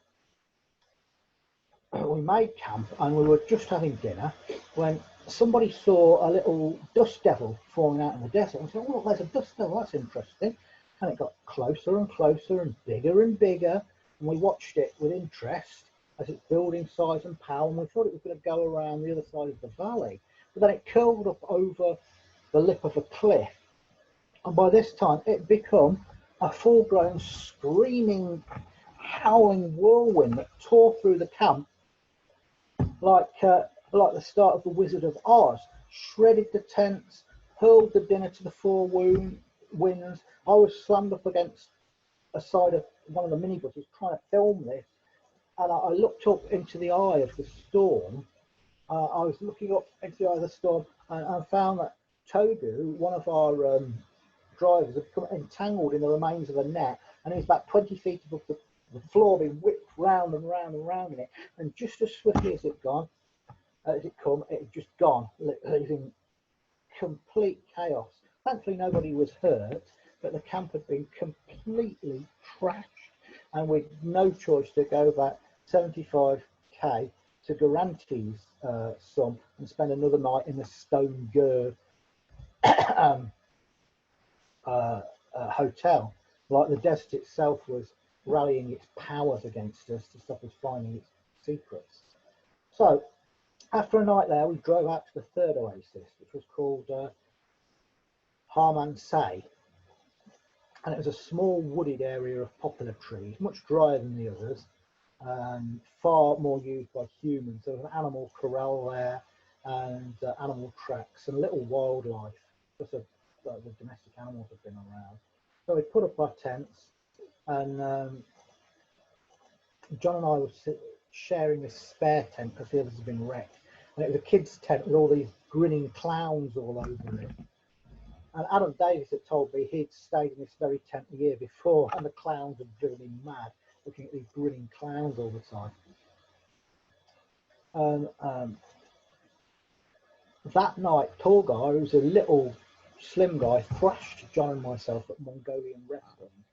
we made camp and we were just having dinner when somebody saw a little dust devil falling out in the desert and said, "Oh, there's a dust devil, that's interesting." And it got closer and closer and bigger, and we watched it with interest as it's building size and power, and we thought it was going to go around the other side of the valley. But then it curled up over the lip of a cliff, and by this time it become a full-grown, screaming, howling whirlwind that tore through the camp like the start of the Wizard of Oz, shredded the tents, hurled the dinner to the 4 winds. I was slammed up against a side of one of the minibuses trying to film this, and I looked up into the eye of the storm. I was looking up into the eye of the storm, and I found that Togu, one of our drivers, had become entangled in the remains of a net, and he was about 20 feet above the floor, being whipped round and round and round in it. And just as swiftly as it had just gone, leaving complete chaos. Thankfully, nobody was hurt, but the camp had been completely trashed, and with no choice to go back 75k to Garanti's sum and spend another night in the stone gird hotel. Like the desert itself was rallying its powers against us to stop us finding its secrets. So after a night there, we drove out to the third oasis, which was called Harman Say, and it was a small wooded area of poplar trees, much drier than the others, far more used by humans. There was an animal corral there, and animal tracks and little wildlife, because the domestic animals have been around. So we put up our tents, and John and I were sharing this spare tent because the others had been wrecked. And it was a kid's tent with all these grinning clowns all over it. And Adam Davis had told me he'd stayed in this very tent the year before, and the clowns had driven him mad, looking at these grinning clowns all the time. That night, tall guy, who was a little slim guy, thrashed John and myself at Mongolian wrestling.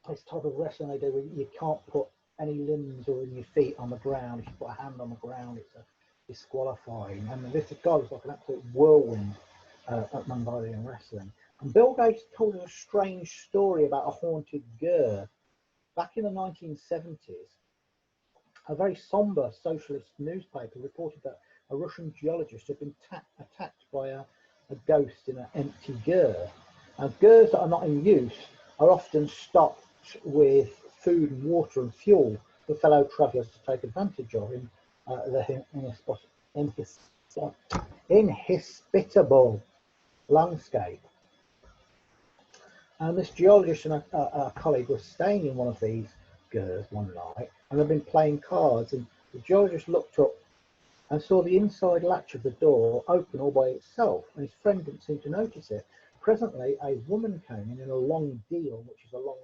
This type of wrestling they do, where you can't put any limbs or in your feet on the ground. If you put a hand on the ground, it's disqualifying. And this guy was like an absolute whirlwind at Mongolian wrestling. And Bill Gates told us a strange story about a haunted girl. Back in the 1970s, a very somber socialist newspaper reported that a Russian geologist had been attacked by a ghost in an empty girl. Now, girls that are not in use are often stocked with food and water and fuel for fellow travellers to take advantage of in the inhospitable landscape. And this geologist and a colleague were staying in one of these girls one night, and they'd been playing cards, and the geologist looked up and saw the inside latch of the door open all by itself, and his friend didn't seem to notice it. Presently, a woman came in a long deal, which is a long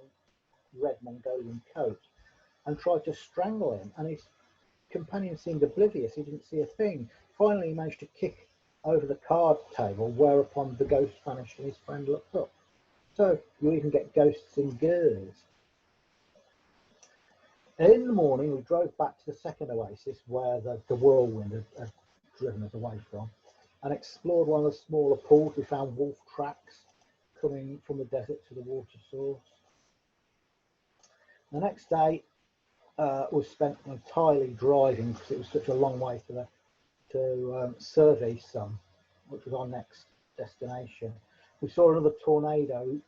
red Mongolian coat, and tried to strangle him, and his companion seemed oblivious. He didn't see a thing. Finally, he managed to kick over the card table, whereupon the ghost vanished and his friend looked up. So you even get ghosts in girls. In the morning, we drove back to the second oasis where the whirlwind had driven us away from, and explored one of the smaller pools. We found wolf tracks coming from the desert to the water source. The next day was spent entirely driving because it was such a long way to Survey-Sun, which was our next destination. We saw another tornado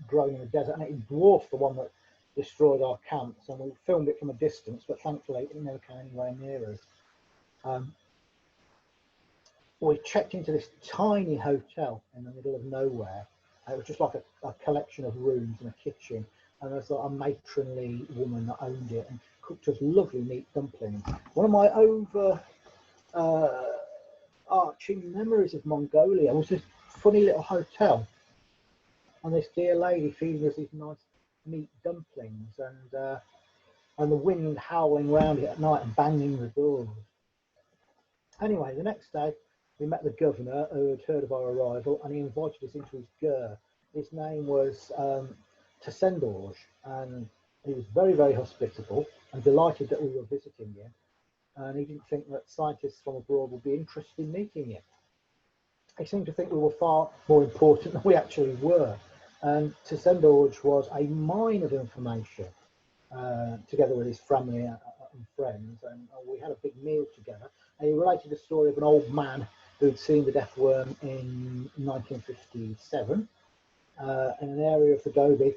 growing in the desert, and it dwarfed the one that destroyed our camps, and we filmed it from a distance, but thankfully it never came anywhere near us. We checked into this tiny hotel in the middle of nowhere. It was just like a collection of rooms and a kitchen, and there's like a matronly woman that owned it and cooked us lovely meat dumplings. One of my overarching memories of Mongolia was this funny little hotel, and this dear lady feeding us these nice meat dumplings, and the wind howling round it at night and banging the doors. Anyway, the next day we met the governor, who had heard of our arrival, and he invited us into his ger. His name was Tsendorj, and he was very, very hospitable and delighted that we were visiting him, and he didn't think that scientists from abroad would be interested in meeting him. He seemed to think we were far more important than we actually were, and Tsendorj was a mine of information, together with his family and friends, and we had a big meal together, and he related the story of an old man who'd seen the death worm in 1957 in an area of the Gobi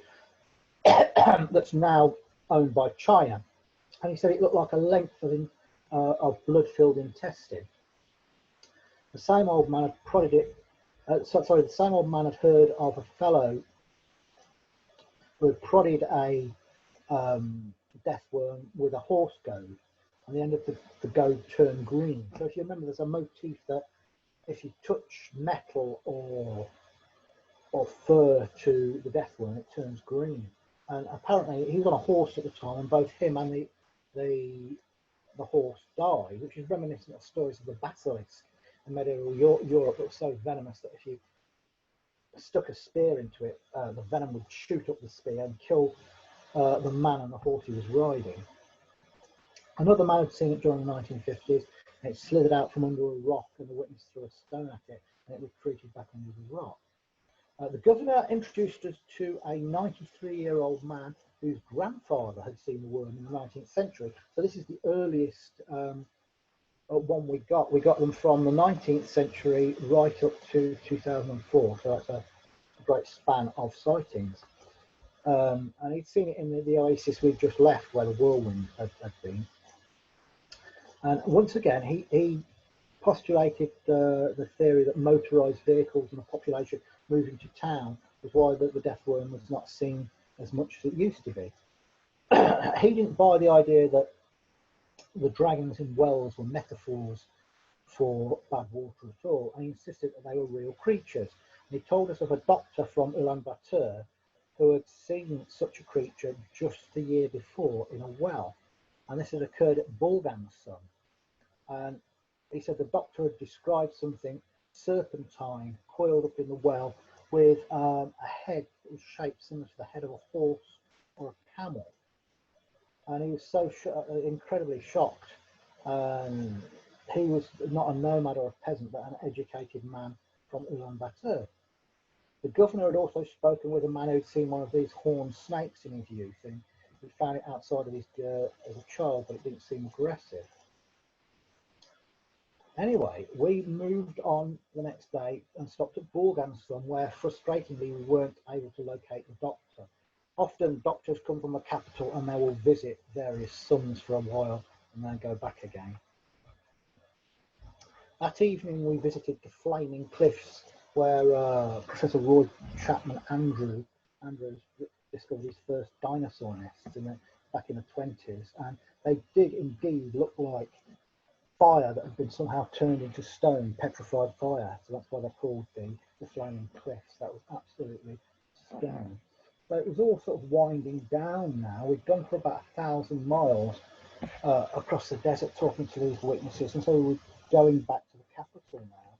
that's now owned by China, and he said it looked like a length of blood-filled intestine. The same old man had prodded it. The same old man had heard of a fellow who had prodded a death worm with a horse goad, and the end of the goad turned green. So if you remember, there's a motif that if you touch metal or fur to the death worm, it turns green. And apparently he was on a horse at the time, and both him and the horse died, which is reminiscent of stories of the basilisk in medieval Europe that was so venomous that if you stuck a spear into it, the venom would shoot up the spear and kill the man and the horse he was riding. Another man had seen it during the 1950s, and it slithered out from under a rock, and the witness threw a stone at it, and it retreated back under the rock. The governor introduced us to a 93-year-old man whose grandfather had seen the worm in the 19th century. So this is the earliest one we got. We got them from the 19th century right up to 2004. So that's a great span of sightings. And he'd seen it in the oasis we'd just left, where the whirlwind had been. And once again, he postulated the theory that motorised vehicles and a population moving to town was why the death worm was not seen as much as it used to be. He didn't buy the idea that the dragons in wells were metaphors for bad water at all, and he insisted that they were real creatures. And he told us of a doctor from Ulaanbaatar who had seen such a creature just the year before in a well, and this had occurred at Bulgan's son. And he said the doctor had described something serpentine coiled up in the well with a head that was shaped similar to the head of a horse or a camel. And he was so incredibly shocked. He was not a nomad or a peasant, but an educated man from Ulaanbaatar. The governor had also spoken with a man who'd seen one of these horned snakes in his youth, and he found it outside of his dirt as a child, but it didn't seem aggressive. Anyway, we moved on the next day and stopped at Bulgan's son, where frustratingly we weren't able to locate the doctor. Often doctors come from the capital and they will visit various sons for a while and then go back again. That evening we visited the Flaming Cliffs, where Professor Roy Chapman Andrews discovered his first dinosaur nests back in the 20s, and they did indeed look like fire that had been somehow turned into stone, petrified fire. So that's why they're called the Flaming Cliffs. That was absolutely stunning. So it was all sort of winding down now. We'd gone for about 1,000 miles across the desert talking to these witnesses, and so we were going back to the capital now.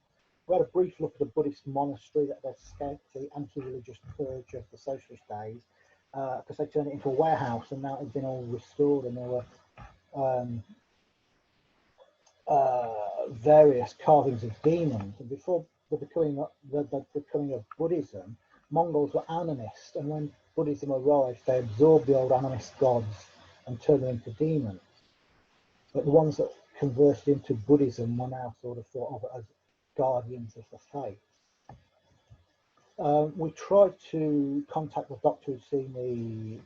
We had a brief look at the Buddhist monastery that had escaped the anti-religious purge of the socialist days, because they turned it into a warehouse, and now it had been all restored, and there were various carvings of demons. And before the becoming of Buddhism, Mongols were animists, and when Buddhism arrived, they absorbed the old animist gods and turned them into demons. But the ones that converted into Buddhism were now sort of thought of as guardians of the faith. We tried to contact the doctor who'd seen the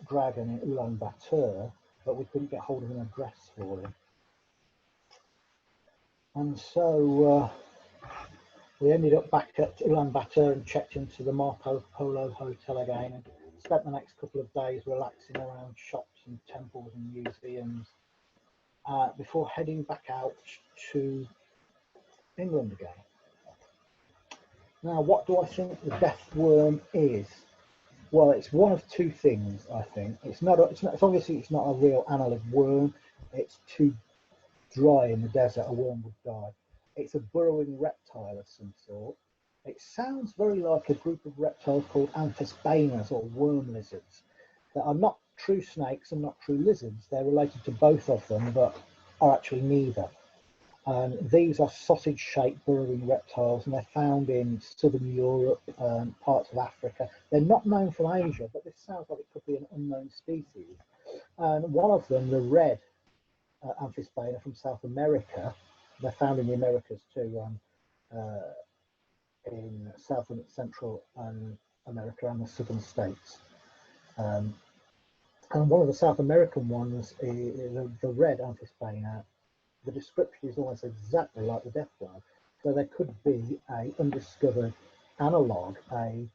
dragon in Ulaanbaatar, but we couldn't get hold of an address for him. And so we ended up back at Ulaanbaatar and checked into the Marco Polo Hotel again and spent the next couple of days relaxing around shops and temples and museums before heading back out to England again. Now, what do I think the death worm is? Well, it's one of two things, I think. It's obviously it's not a real annelid worm. It's too dry in the desert, a worm would die. It's a burrowing reptile of some sort. It sounds very like a group of reptiles called amphisbaenas, or worm lizards, that are not true snakes and not true lizards. They're related to both of them, but are actually neither. And these are sausage-shaped burrowing reptiles, and they're found in southern Europe, parts of Africa. They're not known from Asia, but this sounds like it could be an unknown species. And one of them, the red amphisbaena from South America, they're found in the Americas too, in South and Central America and the southern states. And one of the South American ones, the red amphisbaena, the description is almost exactly like the death worm. So there could be an undiscovered analogue, a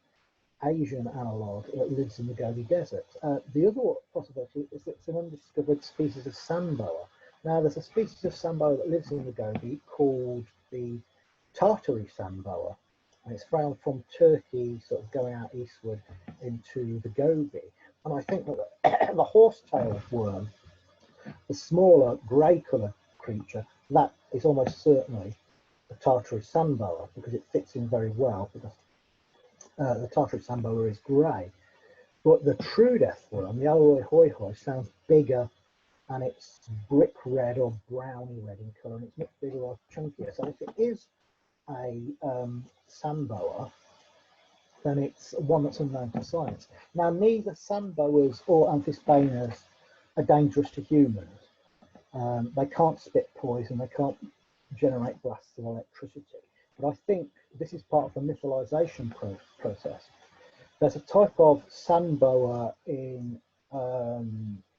Asian analogue that lives in the Gobi Desert. The other possibility is that it's an undiscovered species of sandboa. Now, there's a species of sandboa that lives in the Gobi called the Tartary sandboa, and it's found from Turkey, sort of going out eastward into the Gobi. And I think that the horse-tailed worm, the smaller grey-coloured creature, that is almost certainly the Tartary sand boa because it fits in very well, because the Tartary sand boa is grey. But the true death worm, the Alaroi hoi hoi, sounds bigger, and it's brick red or browny red in colour, and it's much bigger or chunkier. So if it is a sand boa, then it's one that's unknown to science. Now, neither sand boas or amphisbaenas are dangerous to humans. They can't spit poison, they can't generate blasts of electricity. But I think this is part of the mythalization process. There's a type of sand boa in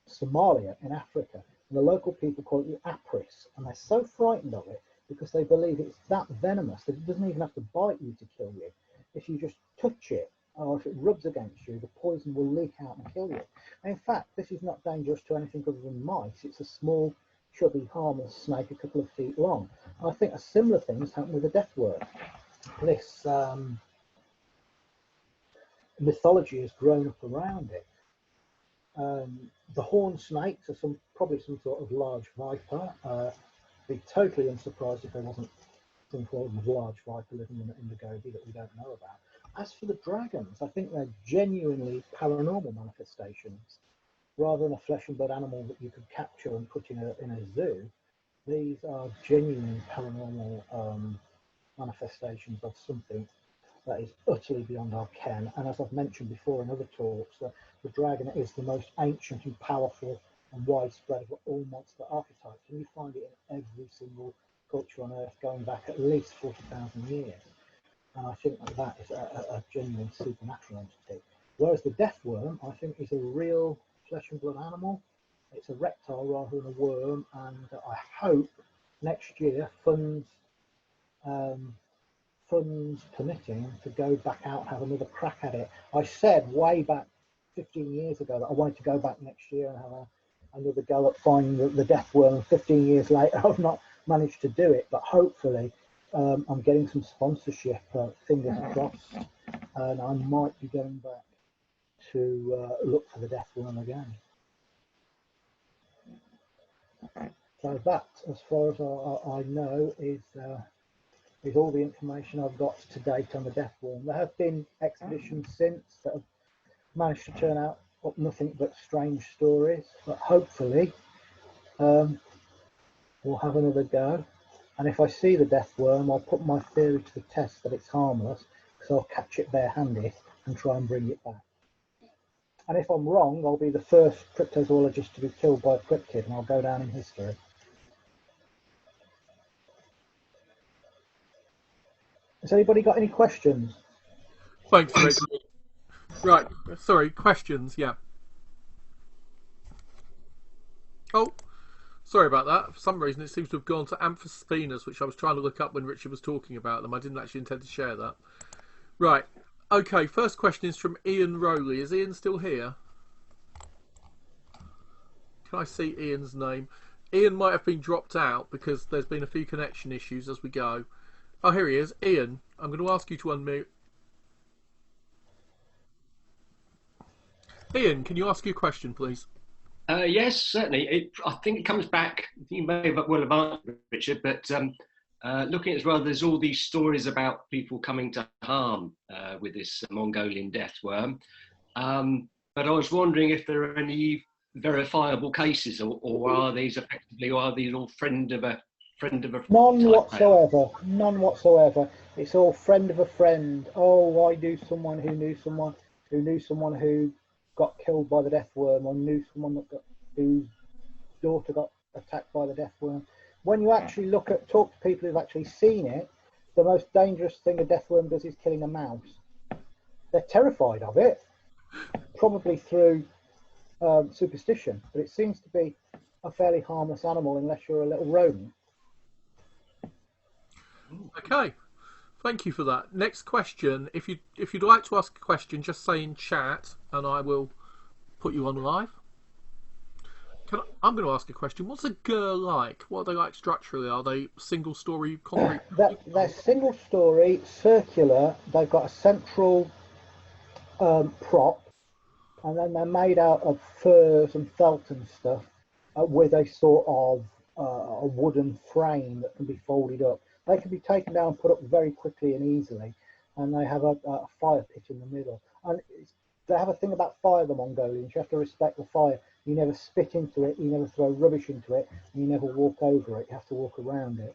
Somalia, in Africa, and the local people call it the apris, and they're so frightened of it because they believe it's that venomous that it doesn't even have to bite you to kill you. If you just touch it, or if it rubs against you, the poison will leak out and kill you. And in fact, this is not dangerous to anything other than mice. It's a small, chubby, harmless snake a couple of feet long. And I think a similar thing has happened with the death worm. This mythology has grown up around it. The horned snakes are probably some sort of large viper. Be totally unsurprised if there wasn't some form of large viper living in the Gobi that we don't know about. As for the dragons, I think they're genuinely paranormal manifestations. Rather than a flesh and blood animal that you could capture and put in a zoo, these are genuine paranormal manifestations of something that is utterly beyond our ken. And as I've mentioned before in other talks, the dragon is the most ancient and powerful and widespread of all monster archetypes, and you find it in every single culture on Earth going back at least 40,000 years. And I think that is a genuine supernatural entity. Whereas the death worm, I think, is a real flesh and blood animal. It's a reptile rather than a worm, and I hope next year, funds permitting, to go back out and have another crack at it. I said way back 15 years ago that I wanted to go back next year and have another go at finding the death worm, and 15 years later I've not managed to do it, but hopefully I'm getting some sponsorship, fingers crossed, and I might be going back to look for the death worm again. So that, as far as I know, is all the information I've got to date on the death worm. There have been expeditions since that have managed to turn out nothing but strange stories, but hopefully we'll have another go. And if I see the death worm, I'll put my theory to the test that it's harmless, because I'll catch it barehanded and try and bring it back. And if I'm wrong, I'll be the first cryptozoologist to be killed by a cryptid, and I'll go down in history. Has anybody got any questions? Thanks, Richard. Right, sorry, questions, yeah. Oh, sorry about that. For some reason, it seems to have gone to amphisbaenas, which I was trying to look up when Richard was talking about them. I didn't actually intend to share that. Right, okay, first question is from Ian Rowley. Is Ian still here? Can I see Ian's name? Ian might have been dropped out because there's been a few connection issues as we go. Oh, here he is. Ian, I'm going to ask you to unmute. Ian, can you ask your question, please? Yes, certainly. I think it comes back, you may have well have answered, Richard, but looking as well, there's all these stories about people coming to harm with this Mongolian death worm. But I was wondering if there are any verifiable cases, or are these effectively, or are these all friend of a None whatsoever. None whatsoever. It's all friend of a friend. Oh, I knew someone who knew someone who knew someone who got killed by the death worm, or knew someone whose daughter got attacked by the death worm. When you actually talk to people who've actually seen it, the most dangerous thing a death worm does is killing a mouse. They're terrified of it, probably through superstition, but it seems to be a fairly harmless animal unless you're a little rodent. Okay, thank you for that. Next question. If you'd like to ask a question, just say in chat, and I will put you on live. I'm going to ask a question. What's a gur like? What are they like structurally? Are they single-story concrete? They're single-story, circular. They've got a central prop, and then they're made out of furs and felt and stuff, with a sort of a wooden frame that can be folded up. They can be taken down and put up very quickly and easily, and they have a fire pit in the middle. And they have a thing about fire, the Mongolians. You have to respect the fire. You never spit into it, you never throw rubbish into it, and you never walk over it. You have to walk around it.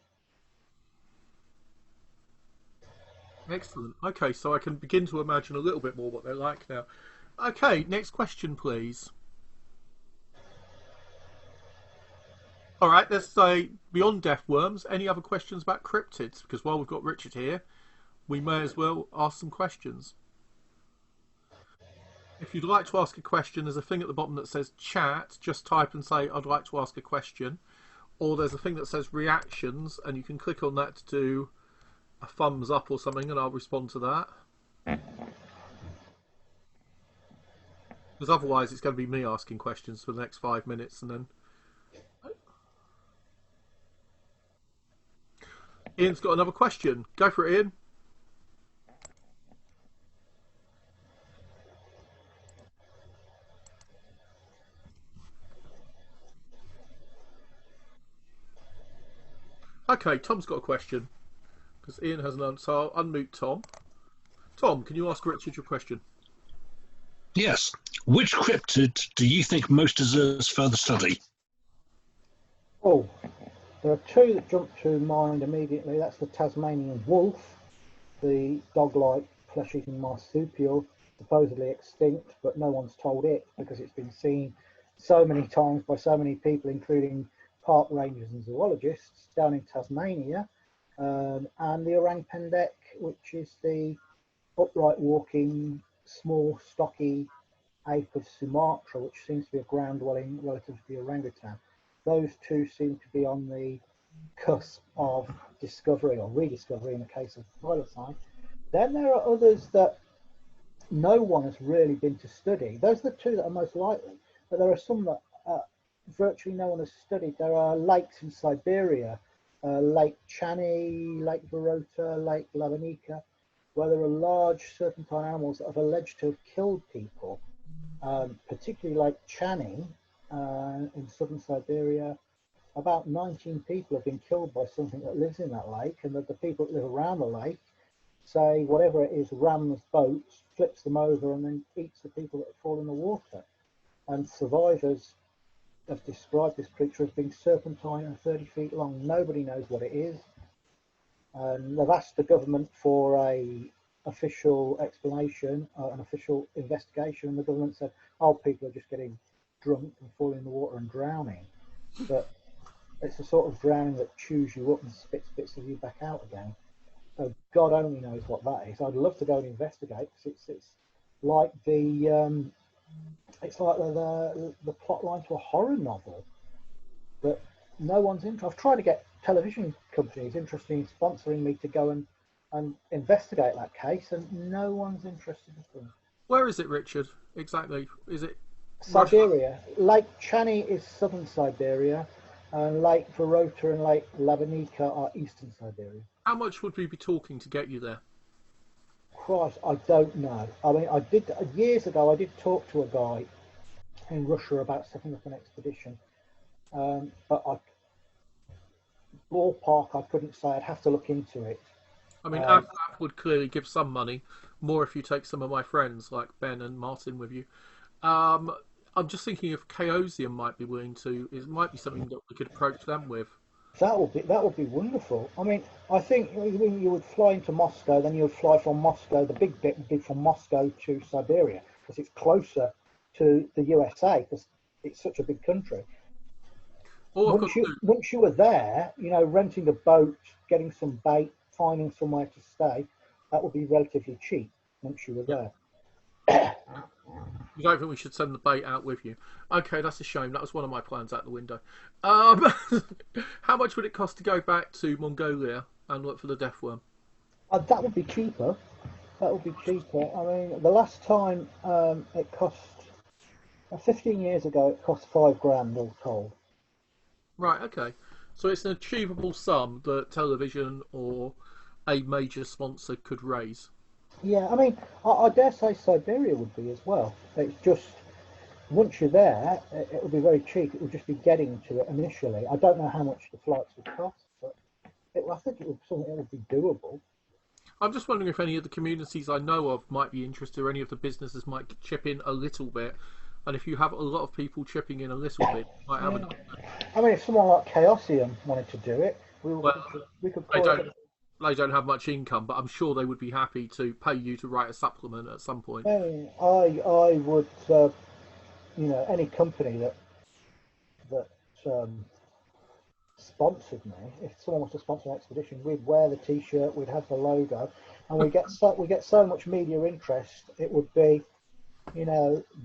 Excellent. Okay, so I can begin to imagine a little bit more what they're like now. Okay, next question, please. All right, let's say beyond death worms, any other questions about cryptids? Because while we've got Richard here, we may as well ask some questions. If you'd like to ask a question, there's a thing at the bottom that says chat. Just type and say, I'd like to ask a question. Or there's a thing that says reactions, and you can click on that to do a thumbs up or something, and I'll respond to that. Because otherwise it's going to be me asking questions for the next 5 minutes, and then Ian's got another question. Go for it, Ian. Okay, Tom's got a question because Ian hasn't answered. So I'll unmute Tom. Tom, can you ask Richard your question? Yes. Which cryptid do you think most deserves further study? Oh, there are two that jump to mind immediately. That's the Tasmanian wolf, the dog-like flesh-eating marsupial, supposedly extinct, but no one's told it because it's been seen so many times by so many people, including park rangers and zoologists down in Tasmania, and the orang pendek, which is the upright walking, small, stocky ape of Sumatra, which seems to be a ground dwelling relative to the orangutan. Those two seem to be on the cusp of discovery or rediscovery in the case of thylacine. Then there are others that no one has really been to study. Those are the two that are most likely, but there are some that virtually no one has studied. There are lakes in Siberia, Lake Chany, Lake Vorota, Lake Labanika, where there are large serpentine animals that have alleged to have killed people, particularly Lake Chany in southern Siberia. About 19 people have been killed by something that lives in that lake, and that the people that live around the lake say whatever it is rams boats, flips them over, and then eats the people that fall in the water. And survivors have described this creature as being serpentine and 30 feet long. Nobody knows what it is. They've asked the government for a official explanation, an official investigation, and the government said, oh, people are just getting drunk and falling in the water and drowning. But it's the sort of drowning that chews you up and spits bits of you back out again. So God only knows what that is. I'd love to go and investigate, because it's like the plot line to a horror novel, but no one's interested. I've tried to get television companies interested in sponsoring me to go and investigate that case, and no one's interested in it. Where is it, Richard? Exactly. Is it Siberia? Russia? Lake Chany is southern Siberia, and Lake Vorota and Lake Labanika are eastern Siberia. How much would we be talking to get you there? Christ, I don't know. I mean, I did years ago. I did talk to a guy in Russia about setting up an expedition, but ballpark, I couldn't say. I'd have to look into it. I mean, ASSAP would clearly give some money, more if you take some of my friends like Ben and Martin with you. I'm just thinking if Chaosium might be willing to. It might be something that we could approach them with. That would be wonderful. I mean, I think when you would fly into Moscow, then you would fly from Moscow. The big bit would be from Moscow to Siberia, because it's closer to the USA, because it's such a big country. Once you were there, you know, renting a boat, getting some bait, finding somewhere to stay, that would be relatively cheap once you were there. You don't think we should send the bait out with you? Okay, that's a shame. That was one of my plans out the window. How much would it cost to go back to Mongolia and look for the death worm? That would be cheaper. That would be cheaper. I mean, the last time it cost, 15 years ago, it cost $5,000 all told. Right, okay. So it's an achievable sum that television or a major sponsor could raise. Yeah, I mean, I dare say Siberia would be as well. It's just, once you're there, it would be very cheap. It would just be getting to it initially. I don't know how much the flights would cost, but I think it was something that would be doable. I'm just wondering if any of the communities I know of might be interested, or any of the businesses might chip in a little bit. And if you have a lot of people chipping in a little bit, you might have I mean, if someone like Chaosium wanted to do it, we could they call it. they don't have much income, but I'm sure they would be happy to pay you to write a supplement at some point. I would, any company that sponsored me, if someone was to sponsor an expedition, we'd wear the T-shirt, we'd have the logo, and we get so much media interest. It would be,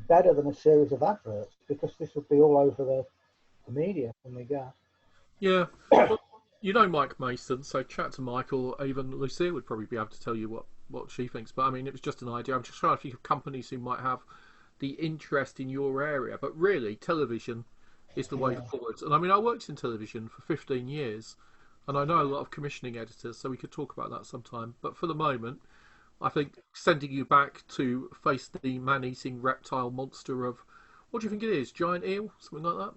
better than a series of adverts, because this would be all over the media when we go. Yeah. Well, you know Mike Mason, so chat to Michael. Even Lucia would probably be able to tell you what she thinks. But I mean, it was just an idea. I'm just trying to think of companies who might have the interest in your area. But really, television is the way forwards. And I mean, I worked in television for 15 years, and I know a lot of commissioning editors, so we could talk about that sometime. But for the moment, I think sending you back to face the man-eating reptile monster of, what do you think it is? Giant eel? Something like that?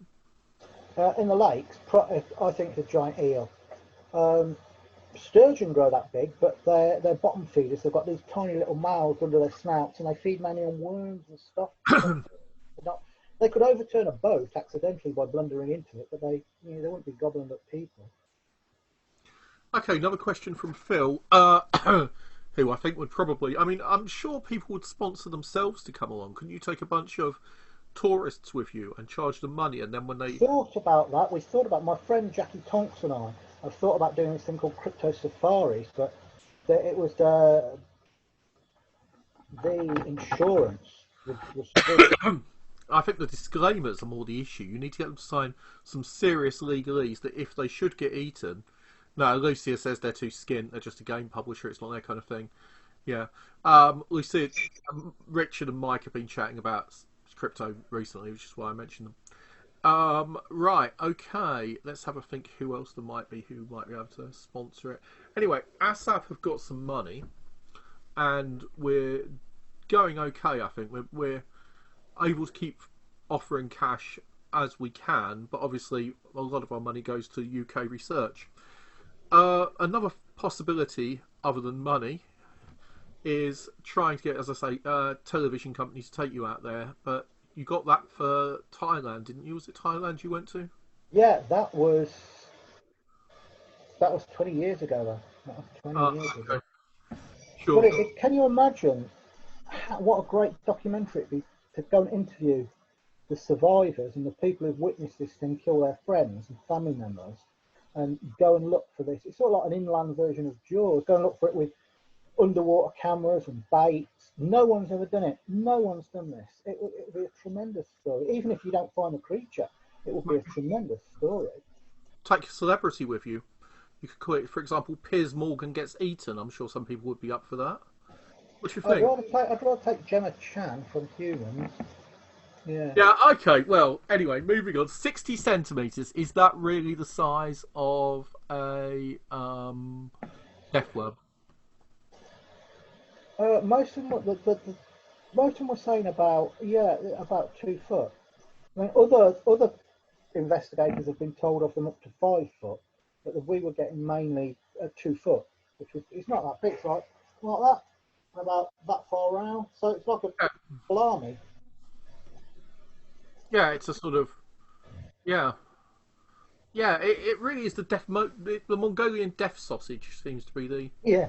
In the lakes, I think the giant eel. Sturgeon grow that big, but they're bottom feeders. They've got these tiny little mouths under their snouts, and they feed mainly on worms and stuff. They could overturn a boat accidentally by blundering into it, but they wouldn't be gobbling up people. Okay, another question from Phil, who I think would probably, I mean, I'm sure people would sponsor themselves to come along. Can you take a bunch of tourists with you and charge them money, and then when they thought about that, we thought about, my friend Jackie Tonks and I have thought about doing this thing called crypto safaris, but it was the insurance was I think the disclaimers are more the issue. You need to get them to sign some serious legalese that if they should get eaten. No, Lucia says they're too skint, they're just a game publisher, it's not their kind of thing. Yeah. Lucia, Richard and Mike have been chatting about crypto recently, which is why I mentioned them. Right, okay, let's have a think who else there might be who might be able to sponsor it. Anyway, ASSAP have got some money, and we're going okay, I think. We're able to keep offering cash as we can, but obviously a lot of our money goes to UK research. Another possibility, other than money, is trying to get, as I say, television companies to take you out there. But you got that for Thailand, didn't you? Was it Thailand you went to? Yeah, that was 20 years ago, though. That was 20 years ago. Sure. But can you imagine what a great documentary it'd be to go and interview the survivors and the people who've witnessed this thing kill their friends and family members, and go and look for this. It's sort of like an inland version of Jaws. Go and look for it with underwater cameras and baits. No one's ever done it. No one's done this. It would be a tremendous story. Even if you don't find the creature, it would be a tremendous story. Take a celebrity with you. You could call it, for example, Piers Morgan Gets Eaten. I'm sure some people would be up for that. What do you think? I'd rather take Gemma Chan from Humans. Yeah. Yeah, okay. Well, anyway, moving on. 60 centimetres. Is that really the size of a death worm? Most of them were saying about 2 foot. I mean, other investigators have been told of them up to 5 foot, but we were getting mainly 2 foot, it's not that big. It's like that, about that far around. So it's like a blarney. Yeah, it's a sort of yeah. It really is the Mongolian death sausage seems to be the yeah.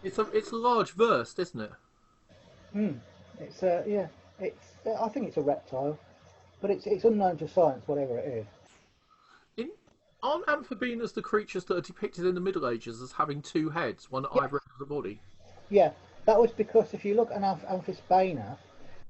It's a large verst, isn't it? It's I think it's a reptile, but it's unknown to science, whatever it is. Aren't amphibians the creatures that are depicted in the Middle Ages as having 2 heads, one at either end of the body? Yeah, that was because if you look at an amphispana,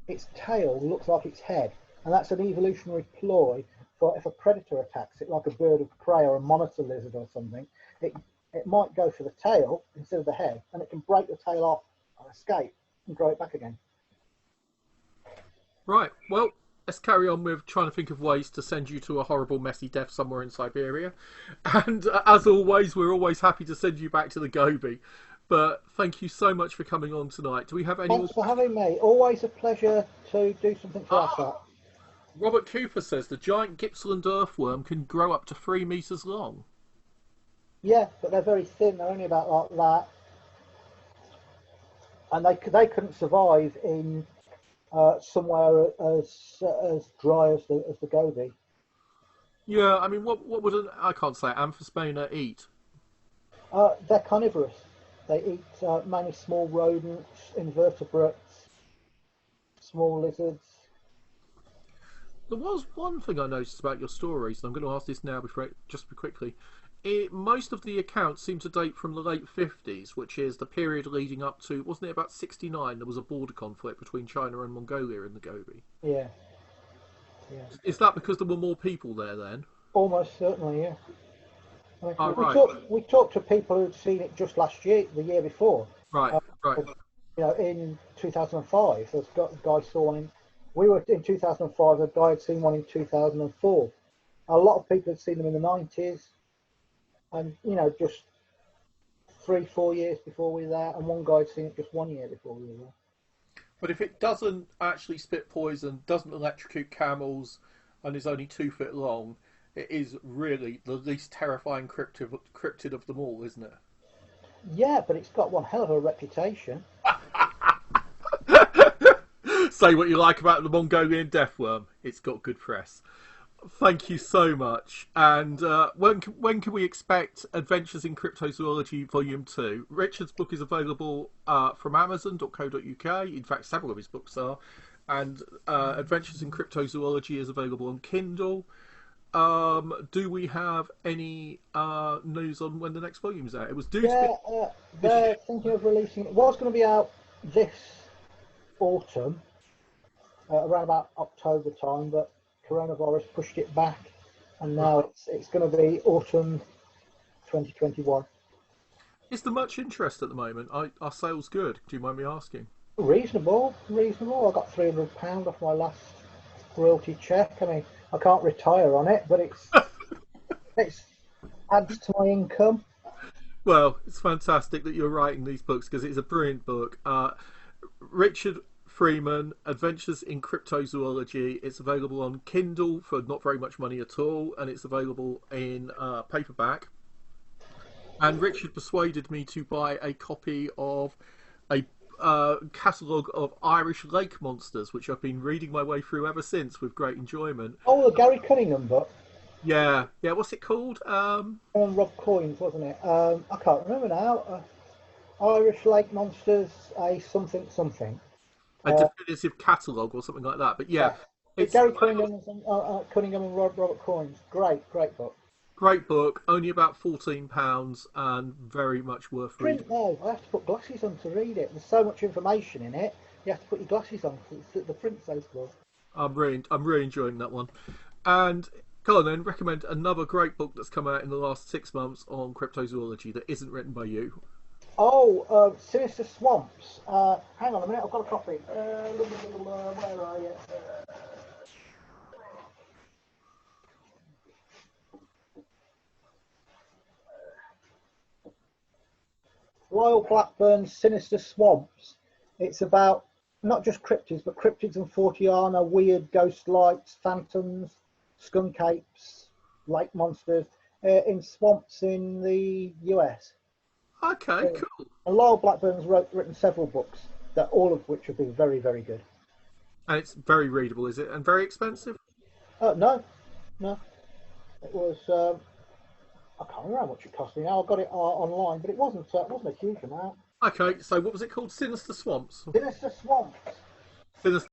its tail looks like its head, and that's an evolutionary ploy for if a predator attacks it, like a bird of prey or a monitor lizard or something, it might go for the tail instead of the head, and it can break the tail off and escape and grow it back again. Right, well, let's carry on with trying to think of ways to send you to a horrible, messy death somewhere in Siberia. And as always, we're always happy to send you back to the Gobi. But thank you so much for coming on tonight. Do we have any Thanks for having me. Always a pleasure to do something for ASSAP. Robert Cooper says the giant Gippsland earthworm can grow up to 3 meters long. Yeah, but they're very thin. They're only about like that, and they couldn't survive in somewhere as dry as the Gobi. Yeah, I mean, what would an, I can't say, amphisbaena eat? They're carnivorous. They eat mainly small rodents, invertebrates, small lizards. There was one thing I noticed about your stories, and I'm going to ask this now before just quickly. Most of the accounts seem to date from the late 50s, which is the period leading up to, wasn't it about 69? There was a border conflict between China and Mongolia in the Gobi. Yeah, yeah. Is that because there were more people there then? Almost certainly, yeah. I mean, Oh, we right, talked to people who'd seen it just last year, the year before. right, Uh, right. in 2005, there's got a guy saw one in. We were in 2005. A guy had seen one in 2004. A lot of people had seen them in the 90s, and just 3-4 years before we were there, and one guy had seen it just 1 year before we were there. But if it doesn't actually spit poison, doesn't electrocute camels, and is only 2 feet long, it is really the least terrifying cryptid of them all, isn't it? Yeah, but it's got one hell of a reputation. Say what you like about the Mongolian Death Worm, it's got good press. Thank you so much. And when can we expect Adventures in Cryptozoology Volume 2? Richard's book is available from Amazon.co.uk. In fact, several of his books are. And Adventures in Cryptozoology is available on Kindle. Do we have any news on when the next volume is out? It was due to Yeah, be this year. they're thinking of releasing. It was going to be out this autumn, around about October time, but coronavirus pushed it back, and now it's going to be autumn 2021. Is there much interest at the moment? Are sales good? Do you mind me asking? Reasonable, reasonable. I got £300 off my last royalty check. I mean, I can't retire on it, but it's adds to my income. Well, it's fantastic that you're writing these books because it's a brilliant book. Richard Freeman, Adventures in Cryptozoology. It's available on Kindle for not very much money at all, and it's available in paperback. And Richard persuaded me to buy a copy of a catalogue of Irish lake monsters, which I've been reading my way through ever since with great enjoyment. Oh, the Gary Cunningham book. Yeah, yeah. What's it called? And Rob Coins, wasn't it? I can't remember now. Irish Lake Monsters, a something something. A definitive catalogue or something like that. But yeah, Yeah. it's Gary Cunningham, Cunningham and Robert Coins. Great, great book. great book. Only about £14 and very much worth reading. Print though, I have to put glasses on to read it. There's so much information in it. You have to put your glasses on because the print's so small. I'm really enjoying that one. And go on then, recommend another great book that's come out in the last 6 months on cryptozoology that isn't written by you. Oh, Sinister Swamps. Hang on a minute, I've got a copy. Where are you? Lyle Blackburn's Sinister Swamps. It's about not just cryptids, but cryptids and Forteana, weird ghost lights, phantoms, skunk apes, lake monsters in swamps in the US. Okay, cool. And Lyle Blackburn's written several books, that all of which have been very, very good. And it's very readable, is it? And very expensive? No, no. It was. I can't remember how much it cost me now. I got it online, but it wasn't a huge amount. Okay, so what was it called? Sinister Swamps? Sinister Swamps. Sinister